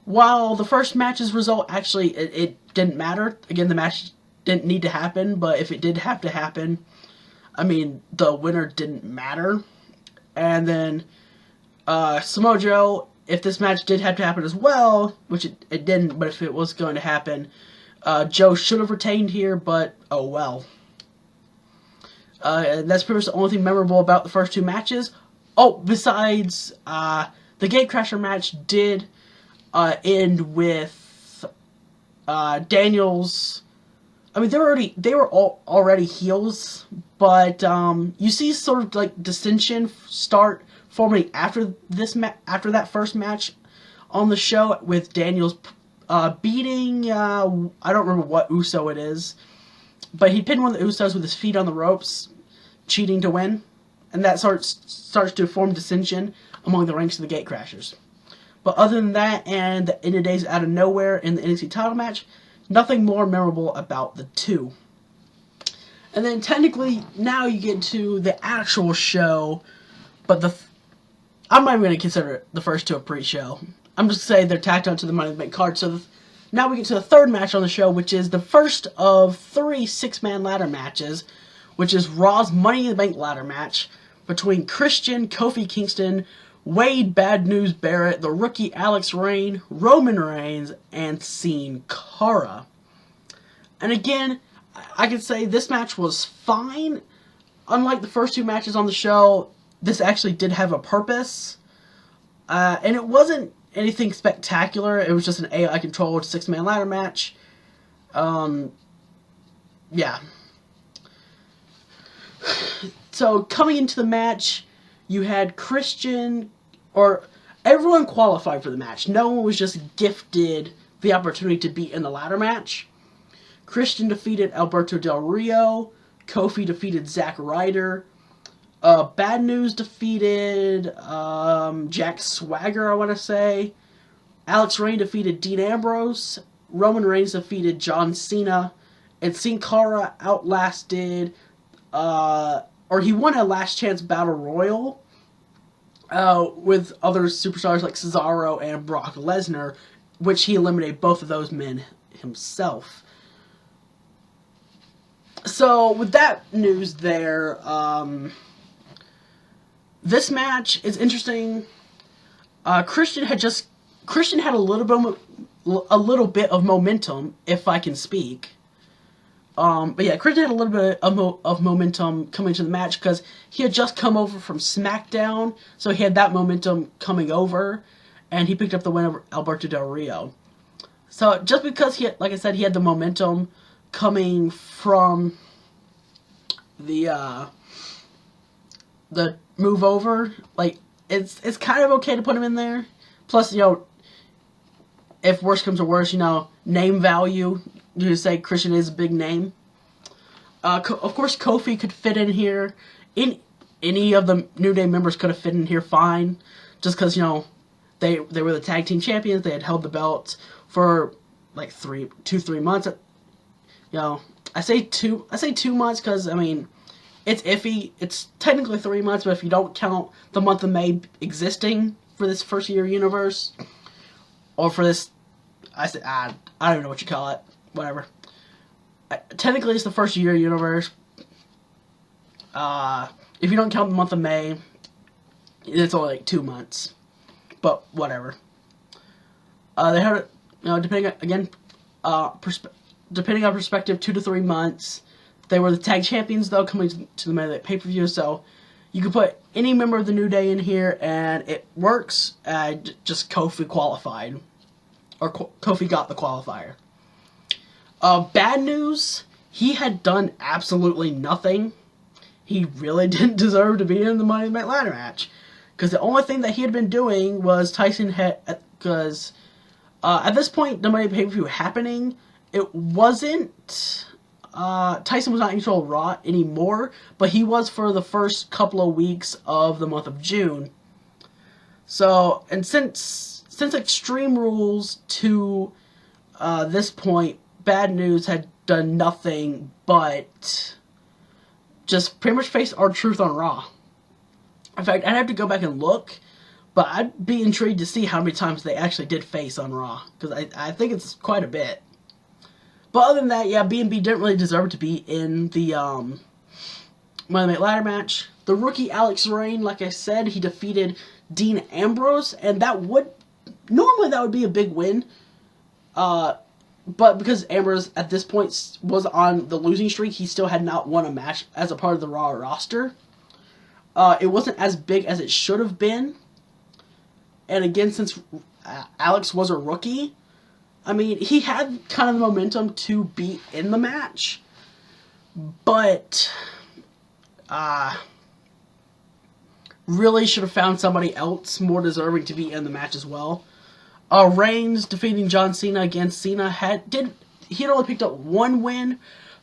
while the first match's result, actually, it didn't matter. Again, the match didn't need to happen, but if it did have to happen, I mean, the winner didn't matter. And then Samoa Joe, if this match did have to happen as well, which it didn't, but if it was going to happen, Joe should have retained here, but oh well. And that's pretty much the only thing memorable about the first two matches. Oh, besides, the Gatecrasher match did end with Daniels. I mean, they were already heels, but you see sort of like dissension start forming after after that first match on the show, with Daniels beating I don't remember what Uso it is, but he pinned one of the Usos with his feet on the ropes, cheating to win, and that starts to form dissension among the ranks of the Gatecrashers. But other than that, and the End of Days out of nowhere in the NXT title match, nothing more memorable about the two. And then technically, now you get to the actual show, but I'm not even going to consider the first two a pre-show. I'm just going to say they're tacked onto the Money in the Bank card. So now we get to the third match on the show, which is the first of 3 six-man ladder matches, which is Raw's Money in the Bank ladder match between Christian, Kofi Kingston, Wade Bad News Barrett, the rookie Alex Reign, Roman Reigns, and Sin Cara. And again, I can say this match was fine. Unlike the first two matches on the show, this actually did have a purpose. And it wasn't anything spectacular. It was just an AI-controlled six-man ladder match. Yeah. So, coming into the match, you had Christian, or everyone qualified for the match. No one was just gifted the opportunity to be in the ladder match. Christian defeated Alberto Del Rio. Kofi defeated Zack Ryder. Bad News defeated Jack Swagger, I want to say. Alex Reign defeated Dean Ambrose. Roman Reigns defeated John Cena. And Sin Cara outlasted, or he won a last chance battle royal with other superstars like Cesaro and Brock Lesnar, which he eliminated both of those men himself. So, with that news there, this match is interesting. Christian had a little bit of momentum, if I can speak. But yeah, Christian had a little bit of momentum coming to the match because he had just come over from Smackdown, so he had that momentum coming over, and he picked up the win over Alberto Del Rio. So just because he had, like I said, he had the momentum coming from the move over, like it's kind of okay to put him in there. Plus, you know, if worse comes to worse, you know, name value. You say Christian is a big name. Of course, Kofi could fit in here. Any of the New Day members could have fit in here fine. Just because, you know, they were the tag team champions. They had held the belts for like 3 months. You know, I say 2 months because, I mean, it's iffy. It's technically 3 months, but if you don't count the month of May existing for this first year universe, or for this, I don't even know what you call it. Whatever. Technically, it's the first year universe. If you don't count the month of May, it's only like 2 months. But whatever. They had, you know, depending on perspective, 2 to 3 months. They were the tag champions though, coming to the Monday Night pay-per-view. So you could put any member of the New Day in here, and it works. Just Kofi qualified, or Kofi got the qualifier. Bad News, he had done absolutely nothing. He really didn't deserve to be in the Money in the Bank ladder match. Because the only thing that he had been doing was Tyson had, because at this point, the Money in the Bank pay-per-view happening, it wasn't, Tyson was not in control of Raw anymore, but he was for the first couple of weeks of the month of June. So, and since Extreme Rules to this point, Bad News had done nothing but just pretty much face R-Truth on Raw. In fact, I'd have to go back and look, but I'd be intrigued to see how many times they actually did face on Raw, because I think it's quite a bit. But other than that, yeah, B&B didn't really deserve to be in the Monday Night Ladder match. The rookie Alex Rain, like I said, he defeated Dean Ambrose, and that would be a big win. But because Ambrose at this point was on the losing streak, he still had not won a match as a part of the Raw roster. It wasn't as big as it should have been. And again, since Alex was a rookie, I mean, he had kind of the momentum to be in the match. But, really should have found somebody else more deserving to be in the match as well. Reigns defeating John Cena against Cena he had only picked up one win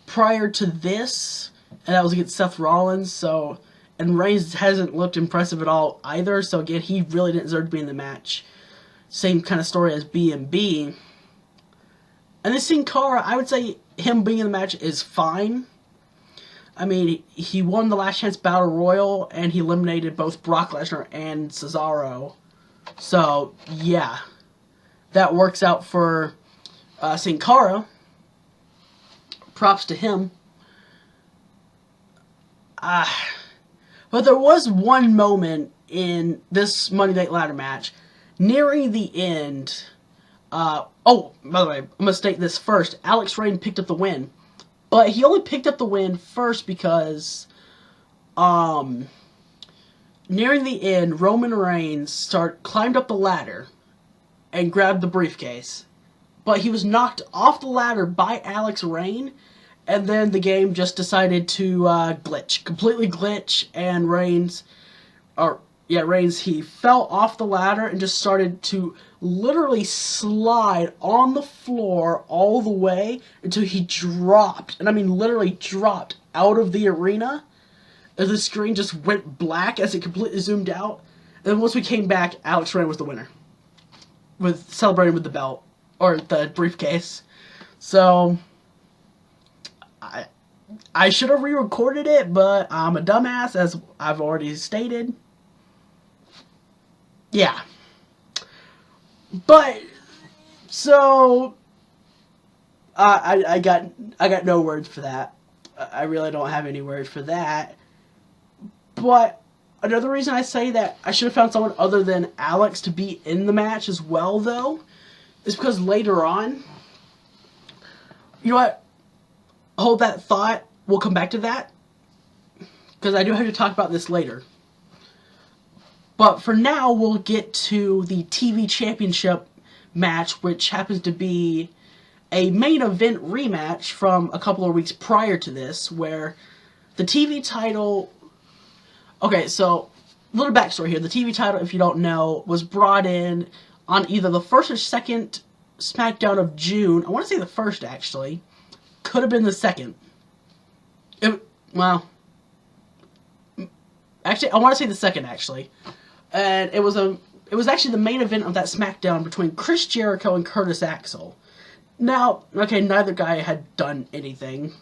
prior to this, and that was against Seth Rollins. And Reigns hasn't looked impressive at all either. So again, he really didn't deserve to be in the match. Same kind of story as B&B. And then Sin Cara, I would say him being in the match is fine. I mean, he won the Last Chance Battle Royal, and he eliminated both Brock Lesnar and Cesaro. So, yeah. That works out for Sin Cara. Props to him. But there was one moment in this Monday Night Ladder match, nearing the end. Oh, by the way, I'm going to state this first. Alex Rain picked up the win. But he only picked up the win first because, nearing the end, Roman Reigns climbed up the ladder and grabbed the briefcase. But he was knocked off the ladder by Alex Rain, and then the game just decided to completely glitch, and Reigns, he fell off the ladder and just started to literally slide on the floor all the way until he dropped, and I mean literally dropped out of the arena, as the screen just went black as it completely zoomed out. And then once we came back, Alex Rain was the winner, celebrating with the belt, or the briefcase. So, I should have re-recorded it, but I'm a dumbass, as I've already stated. Yeah. But, so, I got no words for that. I really don't have any words for that. But, another reason I say that I should have found someone other than Alex to be in the match as well, though, is because later on, you know what? Hold that thought. We'll come back to that, because I do have to talk about this later. But for now, we'll get to the TV Championship match, which happens to be a main event rematch from a couple of weeks prior to this, where the TV title... Okay, so, a little backstory here. The TV title, if you don't know, was brought in on either the first or second Smackdown of June. I want to say the first, actually. Could have been the second. Actually, I want to say the second, actually. And it was actually the main event of that Smackdown between Chris Jericho and Curtis Axel. Now, okay, neither guy had done anything,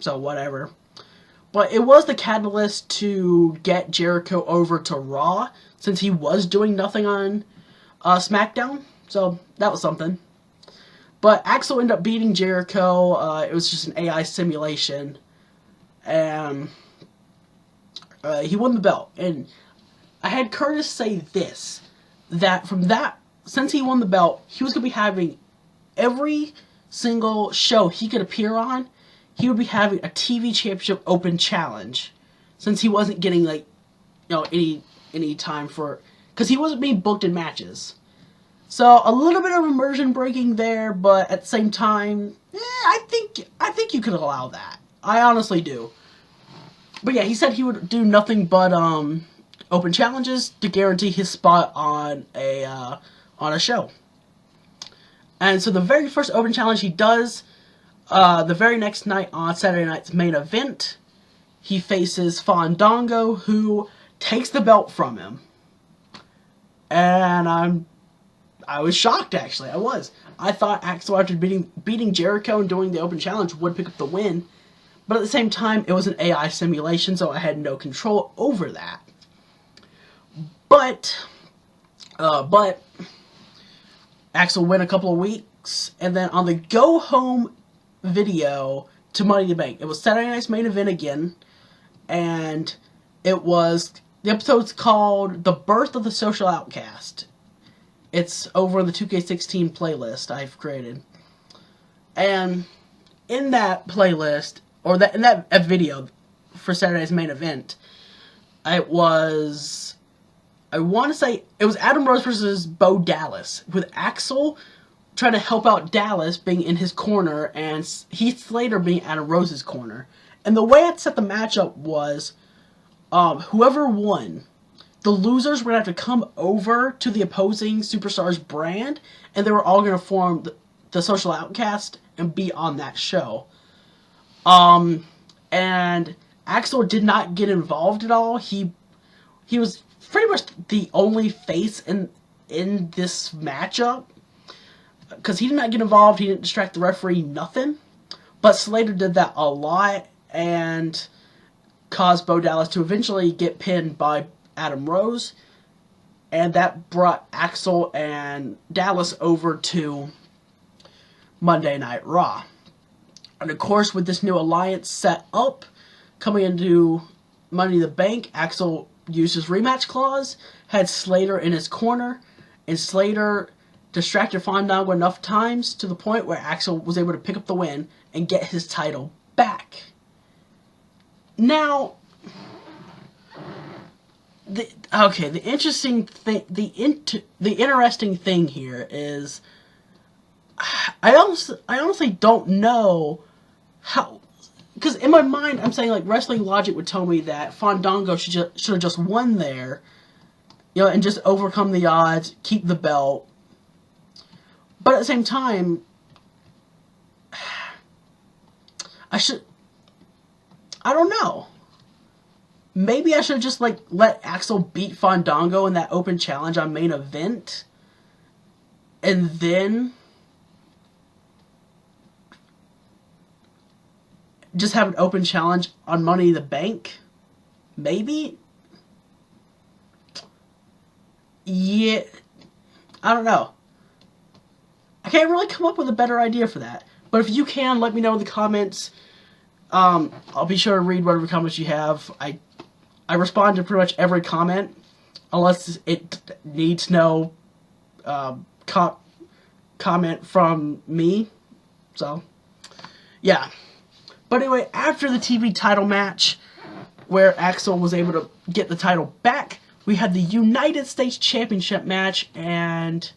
so whatever. But it was the catalyst to get Jericho over to Raw, since he was doing nothing on SmackDown, so that was something. But Axel ended up beating Jericho. It was just an AI simulation. And he won the belt. And I had Curtis say this, that since he won the belt, he was going to be having every single show he could appear on, he would be having a TV Championship Open Challenge. Since he wasn't getting, like, you know, any time for... Because he wasn't being booked in matches. So, a little bit of immersion breaking there, but at the same time, I think you could allow that. I honestly do. But yeah, he said he would do nothing but open challenges to guarantee his spot on a show. And so the very first open challenge he does, the very next night on Saturday night's main event, he faces Fandango, who takes the belt from him. And I was shocked, actually. I was. I thought Axel, after beating Jericho and doing the open challenge, would pick up the win. But at the same time, it was an AI simulation, so I had no control over that. But Axel went a couple of weeks, and then on the go-home video to Money in the Bank, it was Saturday night's main event again, and the episode's called The Birth of the Social Outcast. It's over in the 2K16 playlist I've created. And in that playlist, or in that video for Saturday's main event, I want to say it was Adam Rose versus Bo Dallas, with Axel trying to help out Dallas being in his corner and Heath Slater being Adam Rose's corner. And the way I'd set the matchup was, whoever won, the losers were going to have to come over to the opposing superstar's brand, and they were all going to form the Social Outcast and be on that show. And Axel did not get involved at all. He was pretty much the only face in this matchup, because he did not get involved. He didn't distract the referee, nothing. But Slater did that a lot and caused Bo Dallas to eventually get pinned by Adam Rose, and that brought Axel and Dallas over to Monday Night Raw. And of course, with this new alliance set up, coming into Money in the Bank, Axel used his rematch clause, had Slater in his corner, and Slater distracted Fandango enough times to the point where Axel was able to pick up the win and get his title back. Now, the interesting thing, the interesting thing here is, I honestly don't know how, because in my mind I'm saying, like, wrestling logic would tell me that Fandango should have just won there, and just overcome the odds, keep the belt. But at the same time, I don't know. Maybe I should have just, like, let Axel beat Fandango in that open challenge on main event, and then just have an open challenge on Money in the Bank. Maybe? Yeah. I don't know. I can't really come up with a better idea for that. But if you can, let me know in the comments. I'll be sure to read whatever comments you have. I respond to pretty much every comment, unless it needs no comment from me. So, yeah. But anyway, after the TV title match, where Axel was able to get the title back, we had the United States Championship match, and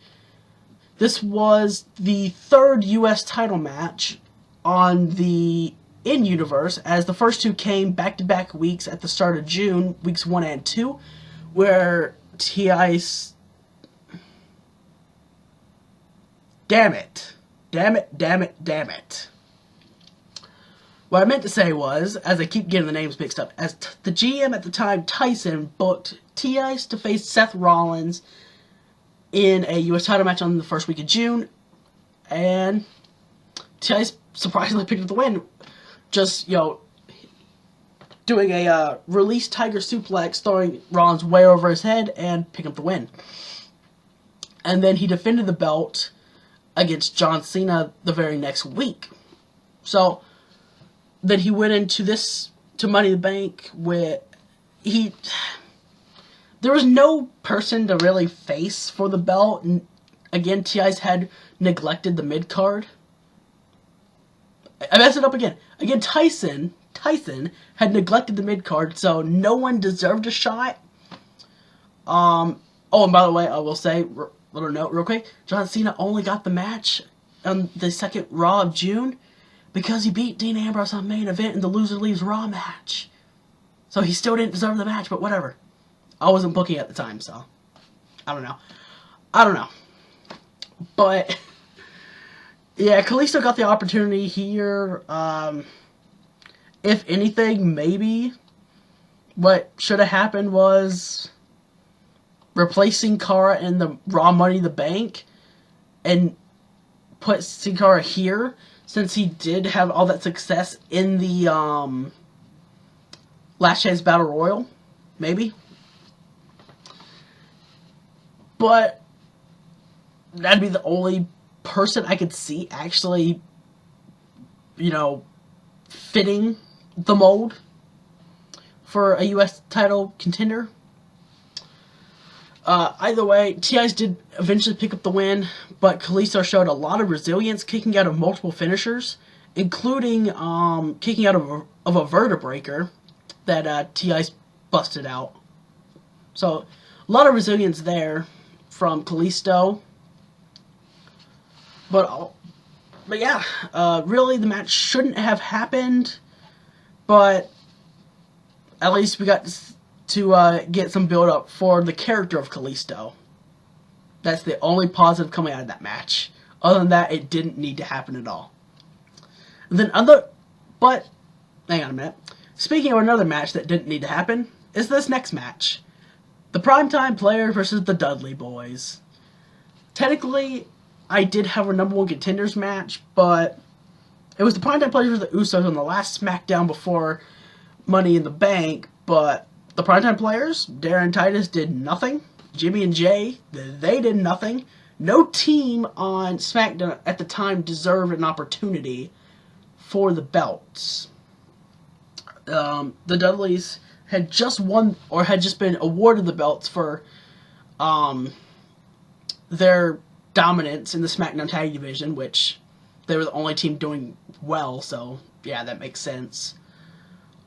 this was the third U.S. title match in Universe, as the first two came back-to-back weeks at the start of June, weeks 1 and 2, where T.I.'s... Damn it. What I meant to say was, as I keep getting the names mixed up, as the GM at the time, Tyson, booked T.I.'s to face Seth Rollins in a U.S. title match on the first week of June, and T.I.'s surprisingly picked up the win. Just, doing a release Tiger suplex, throwing Rollins way over his head, and picking up the win. And then he defended the belt against John Cena the very next week. So, then he went into to Money in the Bank, where there was no person to really face for the belt, and again, T.I.'s had neglected the mid-card. I messed it up again. Again, Tyson had neglected the mid-card, so no one deserved a shot. Oh, and by the way, I will say, little note real quick, John Cena only got the match on the second Raw of June because he beat Dean Ambrose on main event in the Loser Leaves Raw match. So he still didn't deserve the match, but whatever. I wasn't booking at the time, so I don't know. But yeah, Kalisto got the opportunity here. If anything, maybe what should have happened was replacing Cara in the Raw Money in the Bank and put Sin Cara here, since he did have all that success in the Last Chance Battle Royal. Maybe. But that'd be the only person I could see actually, fitting the mold. for a U.S. title contender. Either way, TIs did eventually pick up the win, but Kalisto showed a lot of resilience, kicking out of multiple finishers, including kicking out of a vertebraker that TIs busted out. So, a lot of resilience there from Kalisto. But yeah, really the match shouldn't have happened, but at least we got to get some build-up for the character of Kalisto. That's the only positive coming out of that match. Other than that, it didn't need to happen at all. And then but, hang on a minute. Speaking of another match that didn't need to happen, is this next match. The Primetime Players versus the Dudley Boys. Technically, I did have a #1 contenders match, but it was the Primetime Players versus the Usos on the last Smackdown before Money in the Bank, but the Primetime Players, Darren Titus, did nothing. Jimmy and Jay, they did nothing. No team on SmackDown at the time deserved an opportunity for the belts. The Dudleys had just won, or had just been awarded the belts for their dominance in the SmackDown Tag Division, which they were the only team doing well, so yeah, that makes sense.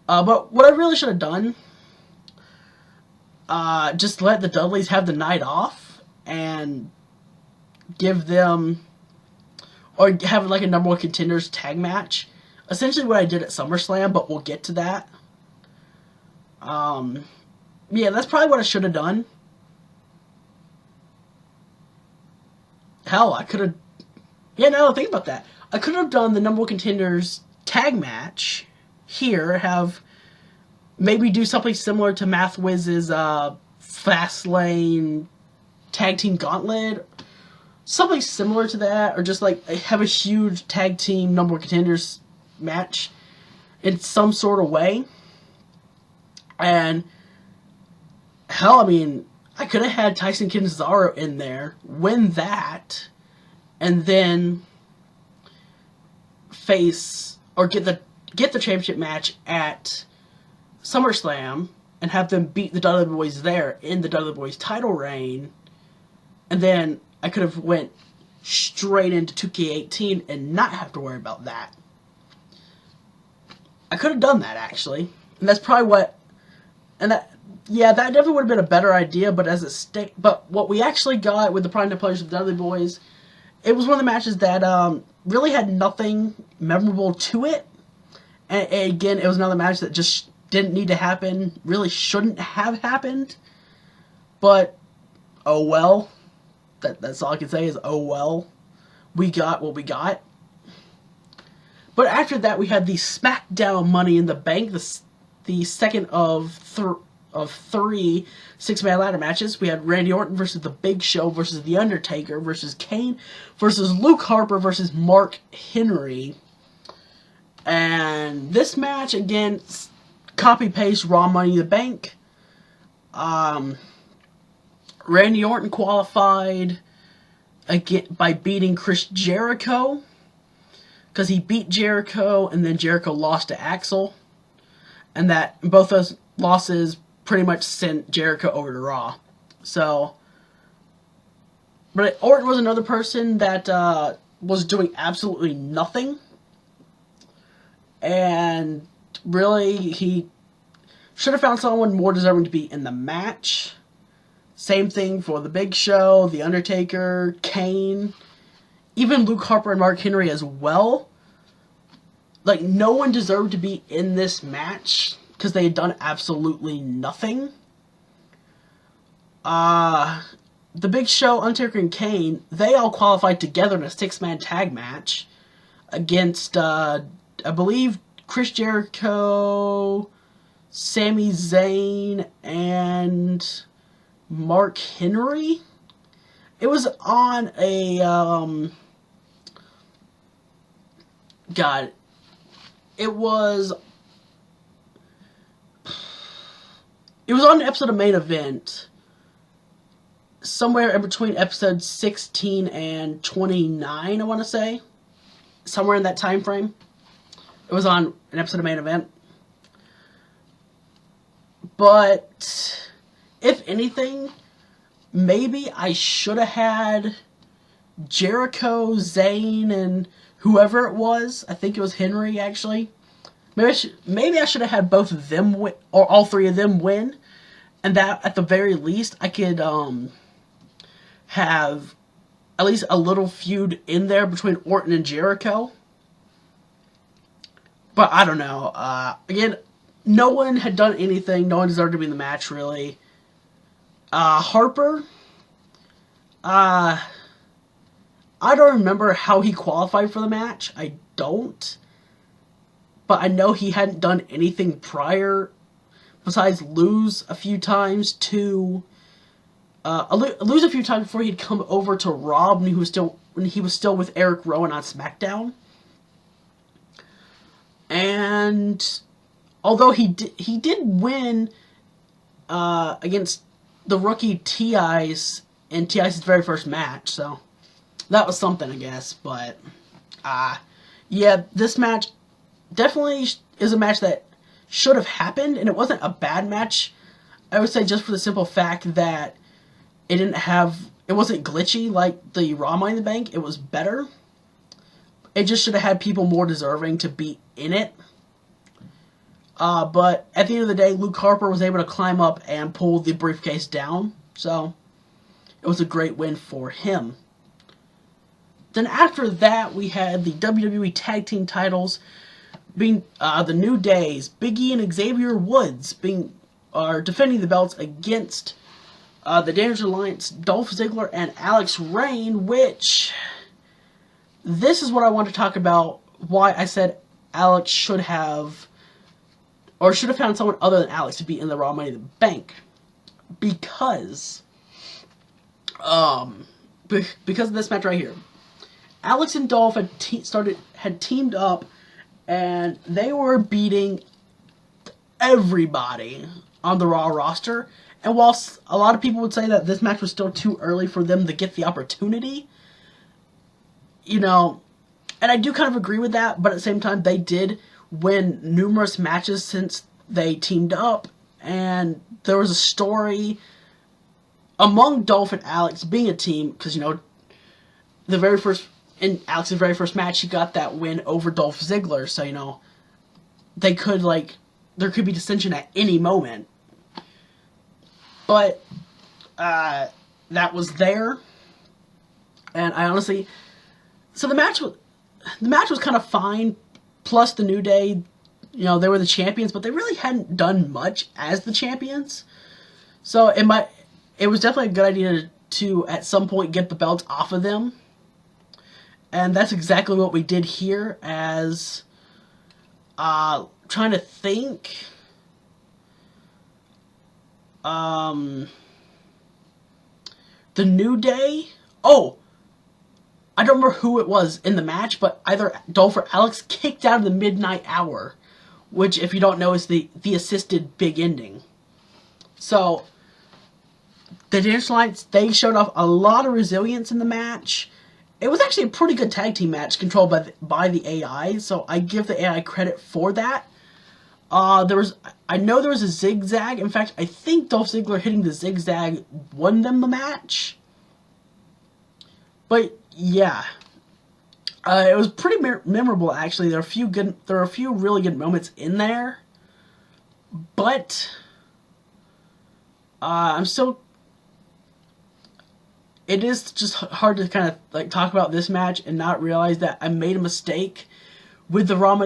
But what I really should have done, just let the Dudleys have the night off and give them, or have like a #1 contenders tag match. Essentially what I did at SummerSlam, but we'll get to that. Yeah, that's probably what I should have done. Hell, I could have, yeah, no, think about that. I could have done the #1 contenders tag match here, have maybe do something similar to Mathwiz's Fastlane Tag Team Gauntlet. Something similar to that, or just like have a huge tag team #1 contenders match in some sort of way. And hell, I mean, I could have had Tyson Kidd and Cesaro in there, win that, and then face, or get the championship match at SummerSlam and have them beat the Dudley Boys there in the Dudley Boys title reign, and then I could have went straight into 2K18 and not have to worry about that. I could have done that, actually, and that's probably what, and that, yeah, that definitely would have been a better idea, but but what we actually got with the Primetime Players of the Dudley Boys, it was one of the matches that really had nothing memorable to it, and again, it was another match that just didn't need to happen, really shouldn't have happened, but oh well. That's all I can say is, oh well. We got what we got. But after that, we had the SmackDown Money in the Bank, the second of three six-man ladder matches. We had Randy Orton versus The Big Show versus The Undertaker versus Kane versus Luke Harper versus Mark Henry. And this match, again, copy-paste Raw Money in the Bank. Randy Orton qualified again by beating Chris Jericho, because he beat Jericho and then Jericho lost to Axel, and that both those losses pretty much sent Jericho over to Raw. So, but Orton was another person that was doing absolutely nothing, and really he should have found someone more deserving to be in the match. Same thing for The Big Show, The Undertaker, Kane, even Luke Harper and Mark Henry as well. Like, no one deserved to be in this match because they had done absolutely nothing. The Big Show, Undertaker, and Kane, they all qualified together in a six-man tag match against, I believe, Chris Jericho, Sami Zayn, and Mark Henry. It was on a, God, it was on an episode of Main Event, somewhere in between episodes 16 and 29, I want to say. Somewhere in that time frame. It was on an episode of Main Event. But if anything, maybe I should have had Jericho, Zayn, and whoever it was. I think it was Henry, actually. Maybe I should have had both of them win, or all three of them win, and that at the very least I could have at least a little feud in there between Orton and Jericho. But I don't know. Again, no one had done anything. No one deserved to be in the match, really. Harper, I don't remember how he qualified for the match. I don't. But I know he hadn't done anything prior besides lose a few times to lose a few times before he'd come over to Raw when he was still with Eric Rowan on Smackdown. And although he did win against the rookie T.I.'s in T.I.'s very first match, so that was something, I guess. But yeah, this match definitely is a match that should have happened, and it wasn't a bad match. I would say just for the simple fact that it wasn't glitchy like the Raw Money in the Bank. It was better. It just should have had people more deserving to be in it. But at the end of the day, Luke Harper was able to climb up and pull the briefcase down. So it was a great win for him. Then after that, we had the WWE Tag Team titles being the New Days, Big E and Xavier Woods are defending the belts against the Dangerous Alliance, Dolph Ziggler and Alex Reign, which this is what I want to talk about, why I said Alex should have found someone other than Alex to be in the Raw Money in the Bank. Because of this match right here. Alex and Dolph had teamed up, and they were beating everybody on the Raw roster. And whilst a lot of people would say that this match was still too early for them to get the opportunity, you know, and I do kind of agree with that, but at the same time, they did win numerous matches since they teamed up, and there was a story among Dolph and Alex being a team, because, you know, in Alex's very first match, he got that win over Dolph Ziggler, so, you know, there could be dissension at any moment. But that was there, and I honestly, so the match was kind of fine. Plus the New Day, you know, they were the champions, but they really hadn't done much as the champions. So it was definitely a good idea to at some point get the belts off of them, and that's exactly what we did here. As trying to think. The New Day. Oh, I don't remember who it was in the match, but either Dolph or Alex kicked out of the midnight hour, which, if you don't know, is the assisted big ending. So the Dangerous Alliance, they showed off a lot of resilience in the match. It was actually a pretty good tag team match controlled by the AI, so I give the AI credit for that. I know there was a zigzag. In fact, I think Dolph Ziggler hitting the zigzag won them the match. But yeah, it was pretty memorable. Actually, there are a few really good moments in there. But it is just hard to kind of like talk about this match and not realize that I made a mistake with the Raw.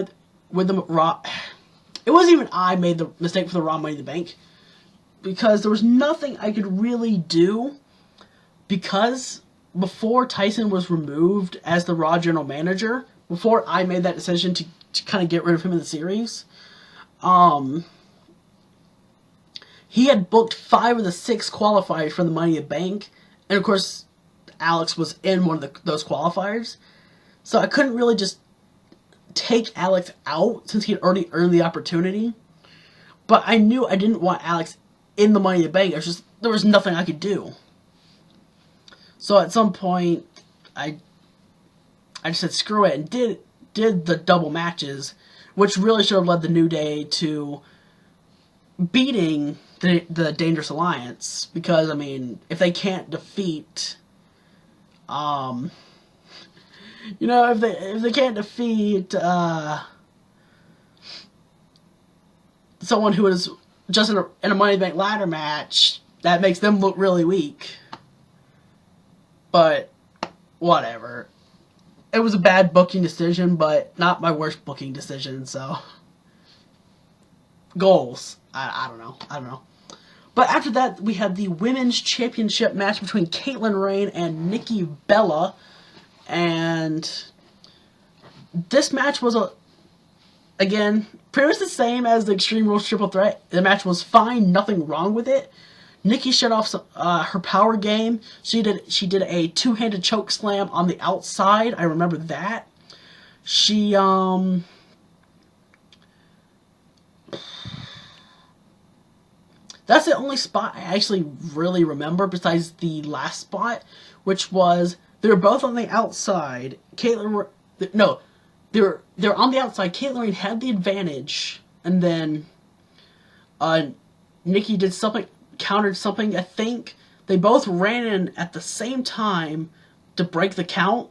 It wasn't even I made the mistake for the Raw Money in the Bank, because there was nothing I could really do, because before Tyson was removed as the Raw General Manager, before I made that decision to kind of get rid of him in the series, he had booked 5 of the 6 qualifiers for the Money in the Bank, and of course Alex was in one of those qualifiers, so I couldn't really just take Alex out since he had already earned the opportunity. But I knew I didn't want Alex in the Money in the Bank. There was nothing I could do. So at some point, I just said screw it and did the double matches, which really should have led the New Day to beating the Dangerous Alliance, because I mean, if they can't defeat, you know, if they can't defeat someone who is just in a Money in the Bank ladder match, that makes them look really weak. But whatever. It was a bad booking decision, but not my worst booking decision. So goals. I don't know. But after that, we had the Women's Championship match between Caitlin Rain and Nikki Bella. And this match was, again, pretty much the same as the Extreme Rules Triple Threat. The match was fine, nothing wrong with it. Nikki shut off her power game. She did a two-handed choke slam on the outside. I remember that. She that's the only spot I actually really remember besides the last spot, which was they were both on the outside. They're on the outside. Caitlin Rain had the advantage, and then Nikki did something, countered something, I think. They both ran in at the same time to break the count,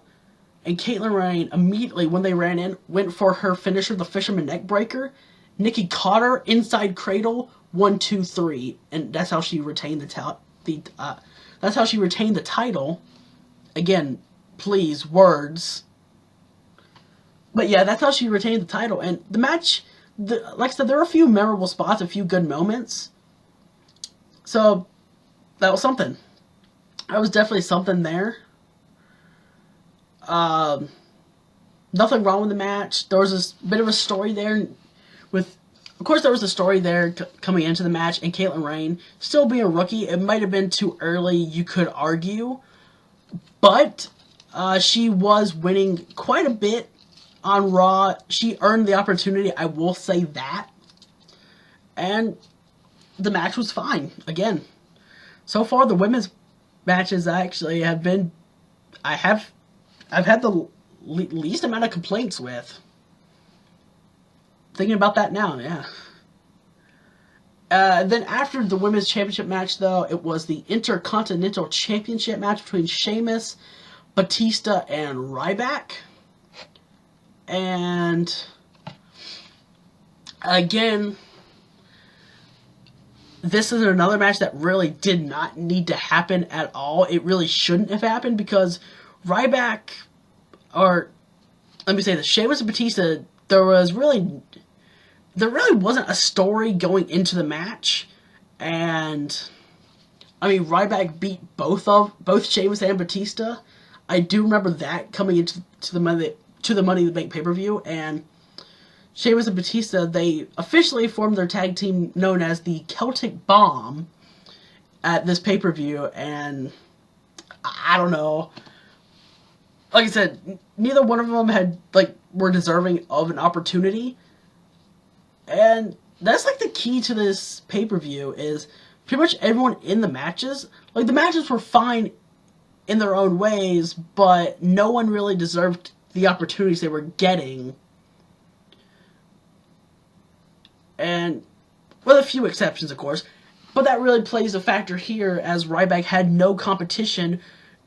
and Caitlin Rain immediately, when they ran in, went for her finisher, the Fisherman Neck Breaker. Nikki caught her inside cradle, 1, 2, 3, and that's how she retained that's how she retained the title. Again, please, words. But yeah, that's how she retained the title. And the match, like I said, there were a few memorable spots, a few good moments. So, that was something. That was definitely something there. Nothing wrong with the match. There was this bit of a story there with... Of course, there was a story there coming into the match, and Caitlin Rain, still being a rookie, it might have been too early, you could argue. But she was winning quite a bit on Raw. She earned the opportunity, I will say that. And the match was fine. Again, so far the women's matches actually have been... I've had the least amount of complaints with. Thinking about that now, yeah. Then after the Women's Championship match, though, it was the Intercontinental Championship match between Sheamus, Batista, and Ryback. And again, this is another match that really did not need to happen at all. It really shouldn't have happened because Ryback, or let me say this, Sheamus and Batista, there really wasn't a story going into the match, and I mean Ryback beat both Sheamus and Batista. I do remember that coming into the Money in the Bank pay-per-view, and Sheamus and Batista, they officially formed their tag team known as the Celtic Bomb at this pay-per-view, and I don't know. Like I said, neither one of them were deserving of an opportunity. And that's like the key to this pay-per-view is pretty much everyone in the matches. Like the matches were fine in their own ways, but no one really deserved the opportunities they were getting. And with a few exceptions, of course. But that really plays a factor here as Ryback had no competition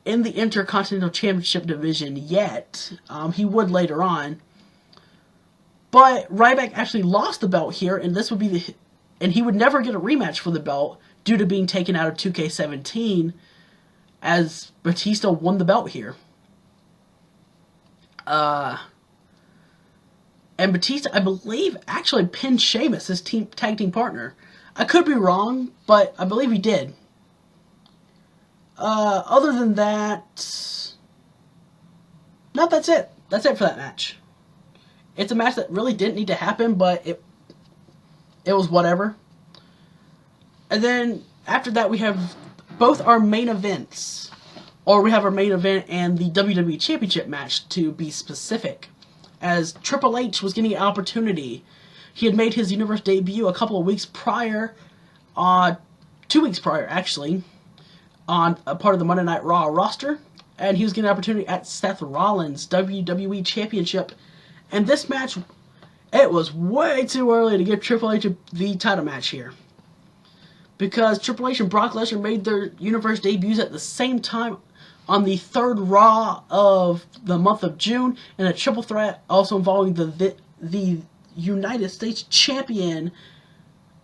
in the Intercontinental Championship division yet. He would later on. But Ryback actually lost the belt here, and this would be and he would never get a rematch for the belt due to being taken out of 2K17 as Batista won the belt here. And Batista, I believe, actually pinned Sheamus, his tag team partner. I could be wrong, but I believe he did. Other than that, no, that's it. That's it for that match. It's a match that really didn't need to happen, but it was whatever. And then after that, we have both our main events, or we have our main event and the WWE Championship match to be specific. As Triple H was getting an opportunity, he had made his Universe debut a couple of weeks prior, 2 weeks prior actually, on a part of the Monday Night Raw roster, and he was getting an opportunity at Seth Rollins' WWE Championship. And this match, it was way too early to give Triple H the title match here. because Triple H and Brock Lesnar made their Universe debuts at the same time on the third Raw of the month of June, in a triple threat also involving the United States Champion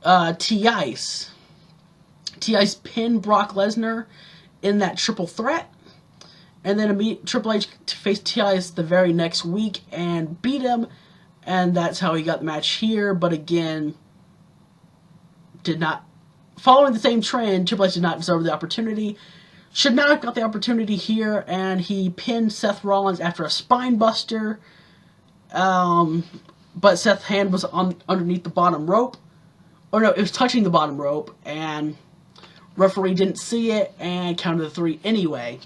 T-Ice. T-Ice pinned Brock Lesnar in that triple threat, and then Triple H faced T-Ice the very next week and beat him, and that's how he got the match here. But again, following the same trend, Triple H did not deserve the opportunity. Should not have got the opportunity here, and he pinned Seth Rollins after a spine buster. But Seth's hand was underneath the bottom rope. Or no, it was touching the bottom rope, and referee didn't see it and counted the 3 anyway.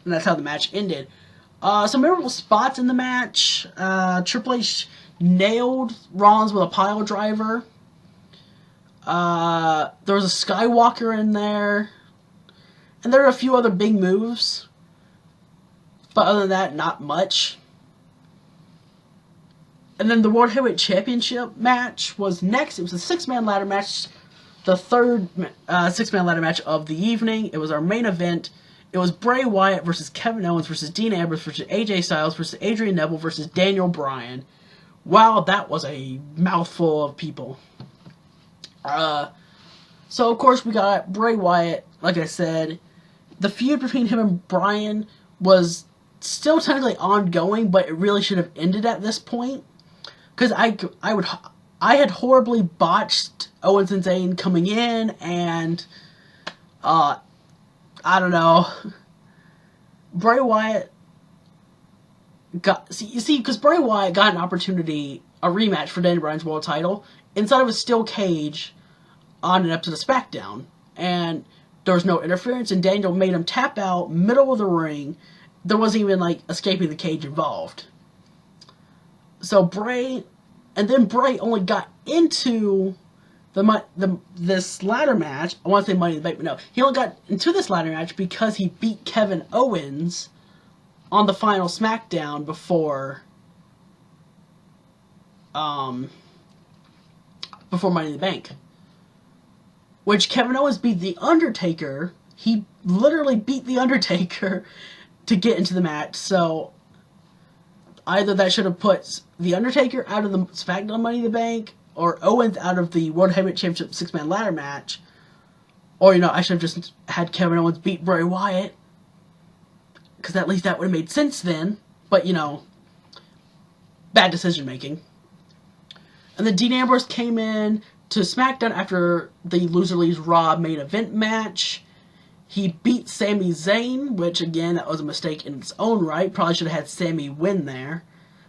And that's how the match ended. Some memorable spots in the match. Triple H nailed Rollins with a pile driver. There was a Skywalker in there. And there are a few other big moves. But other than that, not much. And then the World Heavyweight Championship match was next. It was a 6-man ladder match. The third 6-man ladder match of the evening. It was our main event. It was Bray Wyatt versus Kevin Owens versus Dean Ambrose versus AJ Styles versus Adrian Neville versus Daniel Bryan. Wow, that was a mouthful of people. So, of course, we got Bray Wyatt. Like I said, the feud between him and Bryan was still technically ongoing, but it really should have ended at this point. Because I had horribly botched Owens and Zayn coming in, and I don't know. Bray Wyatt because Bray Wyatt got an opportunity, a rematch for Daniel Bryan's world title inside of a steel cage on an episode of Smackdown, and there was no interference, and Daniel made him tap out middle of the ring. There wasn't even like escaping the cage involved. So Bray only got into this ladder match. I want to say Money in the Bank, but no. He only got into this ladder match because he beat Kevin Owens on the final Smackdown before Money in the Bank. Which Kevin Owens beat The Undertaker. He literally beat The Undertaker to get into the match. So either that should have put The Undertaker out of the Smackdown Money in the Bank, or Owens out of the World Heavyweight Championship 6-man ladder match. Or, I should have just had Kevin Owens beat Bray Wyatt, because at least that would have made sense then. But, bad decision making. And then Dean Ambrose came in to SmackDown after the Loser Leaves Raw main event match. He beat Sami Zayn, which, again, that was a mistake in its own right. Probably should have had Sami win there.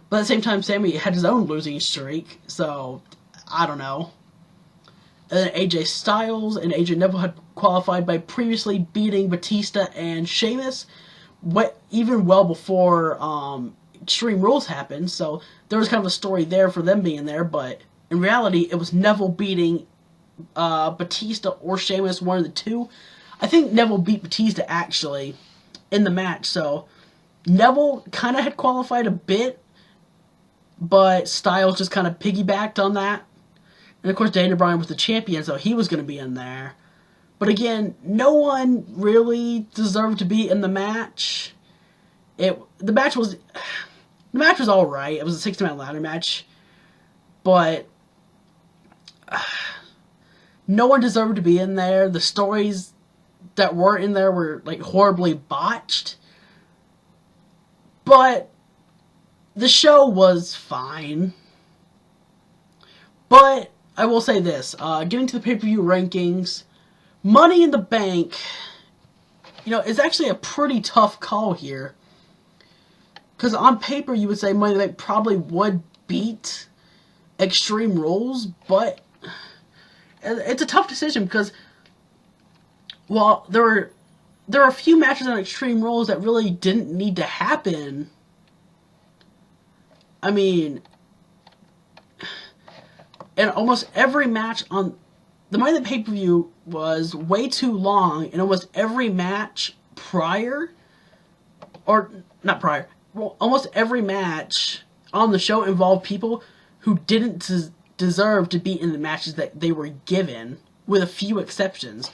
But at the same time, Sami had his own losing streak, so I don't know. And then AJ Styles and AJ Neville had qualified by previously beating Batista and Sheamus, even well before Extreme Rules happened, so there was kind of a story there for them being there, but in reality, it was Neville beating Batista or Sheamus, one of the two. I think Neville beat Batista, actually, in the match, so Neville kind of had qualified a bit, but Styles just kind of piggybacked on that. And of course, Daniel Bryan was the champion, so he was going to be in there. But again, no one really deserved to be in the match. The match was alright. It was a 6-man ladder match. But no one deserved to be in there. The stories that were in there were like horribly botched. But the show was fine. But I will say this, getting to the pay-per-view rankings, Money in the Bank, is actually a pretty tough call here. Because on paper, you would say Money in the Bank probably would beat Extreme Rules, but it's a tough decision because, well, there are a few matches on Extreme Rules that really didn't need to happen. I mean, and almost every match on the Money in the pay-per-view was way too long, and almost every match prior, or not prior, well, almost every match on the show involved people who didn't deserve to be in the matches that they were given. with a few exceptions.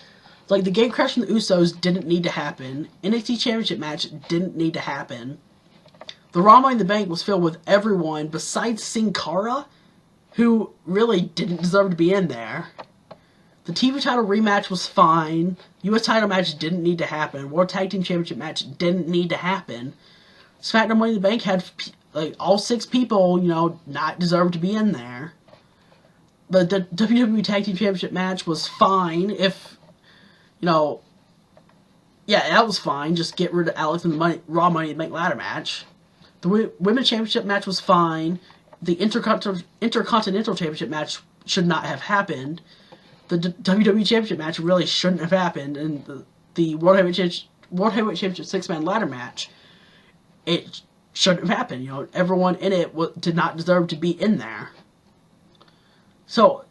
Like, the Gate Crash and the Usos didn't need to happen. NXT Championship match didn't need to happen. The Raw Money in the Bank was filled with everyone besides Sin Cara, who really didn't deserve to be in there. The TV title rematch was fine. US title match didn't need to happen. World Tag Team Championship match didn't need to happen. Smackdown Money in the Bank had, like, all 6 people, you know, not deserve to be in there. But the WWE Tag Team Championship match was fine if, you know, yeah, that was fine. Just get rid of Alex in the Raw Money in the Bank ladder match. The Women's Championship match was fine. The Intercontinental Championship match should not have happened. The WWE Championship match really shouldn't have happened. And the World Heavyweight Championship 6-man ladder match, it shouldn't have happened. You know, everyone in it did not deserve to be in there. So,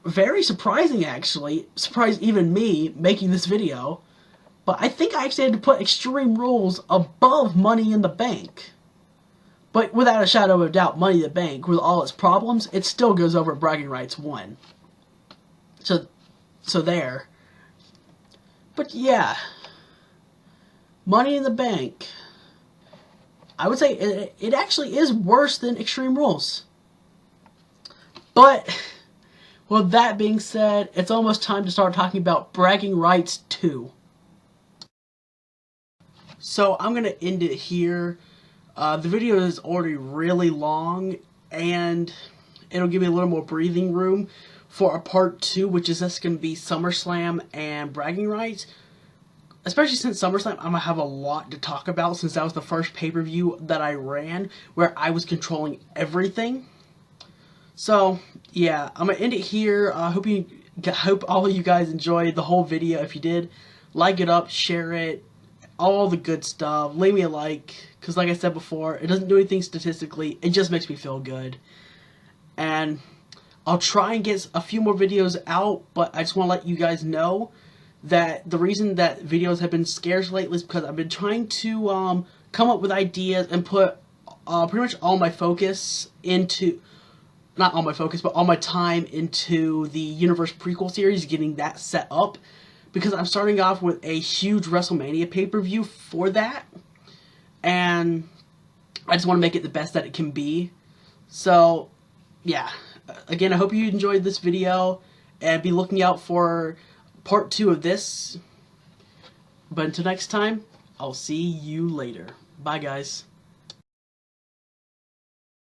very surprising, actually. Surprised even me making this video. But I think I actually had to put Extreme Rules above Money in the Bank. But without a shadow of a doubt, Money in the Bank, with all its problems, it still goes over Bragging Rights 1. So there. But yeah. Money in the Bank. I would say it actually is worse than Extreme Rules. But, with that being said, it's almost time to start talking about Bragging Rights 2. So, I'm going to end it here. The video is already really long, and it'll give me a little more breathing room for a part 2, which is just going to be SummerSlam and Bragging Rights. Especially since SummerSlam, I'm going to have a lot to talk about, since that was the first pay-per-view that I ran where I was controlling everything. So, yeah, I'm going to end it here. I hope all of you guys enjoyed the whole video. If you did, like it up, share it, all the good stuff. Leave me a like, because like I said before, it doesn't do anything statistically. It just makes me feel good. And I'll try and get a few more videos out, but I just want to let you guys know that the reason that videos have been scarce lately is because I've been trying to come up with ideas and put pretty much all my focus into... Not all my focus, but all my time into the Universe prequel series, getting that set up. Because I'm starting off with a huge WrestleMania pay-per-view for that. And I just want to make it the best that it can be. So, yeah. Again, I hope you enjoyed this video. And be looking out for part 2 of this. But until next time, I'll see you later. Bye, guys.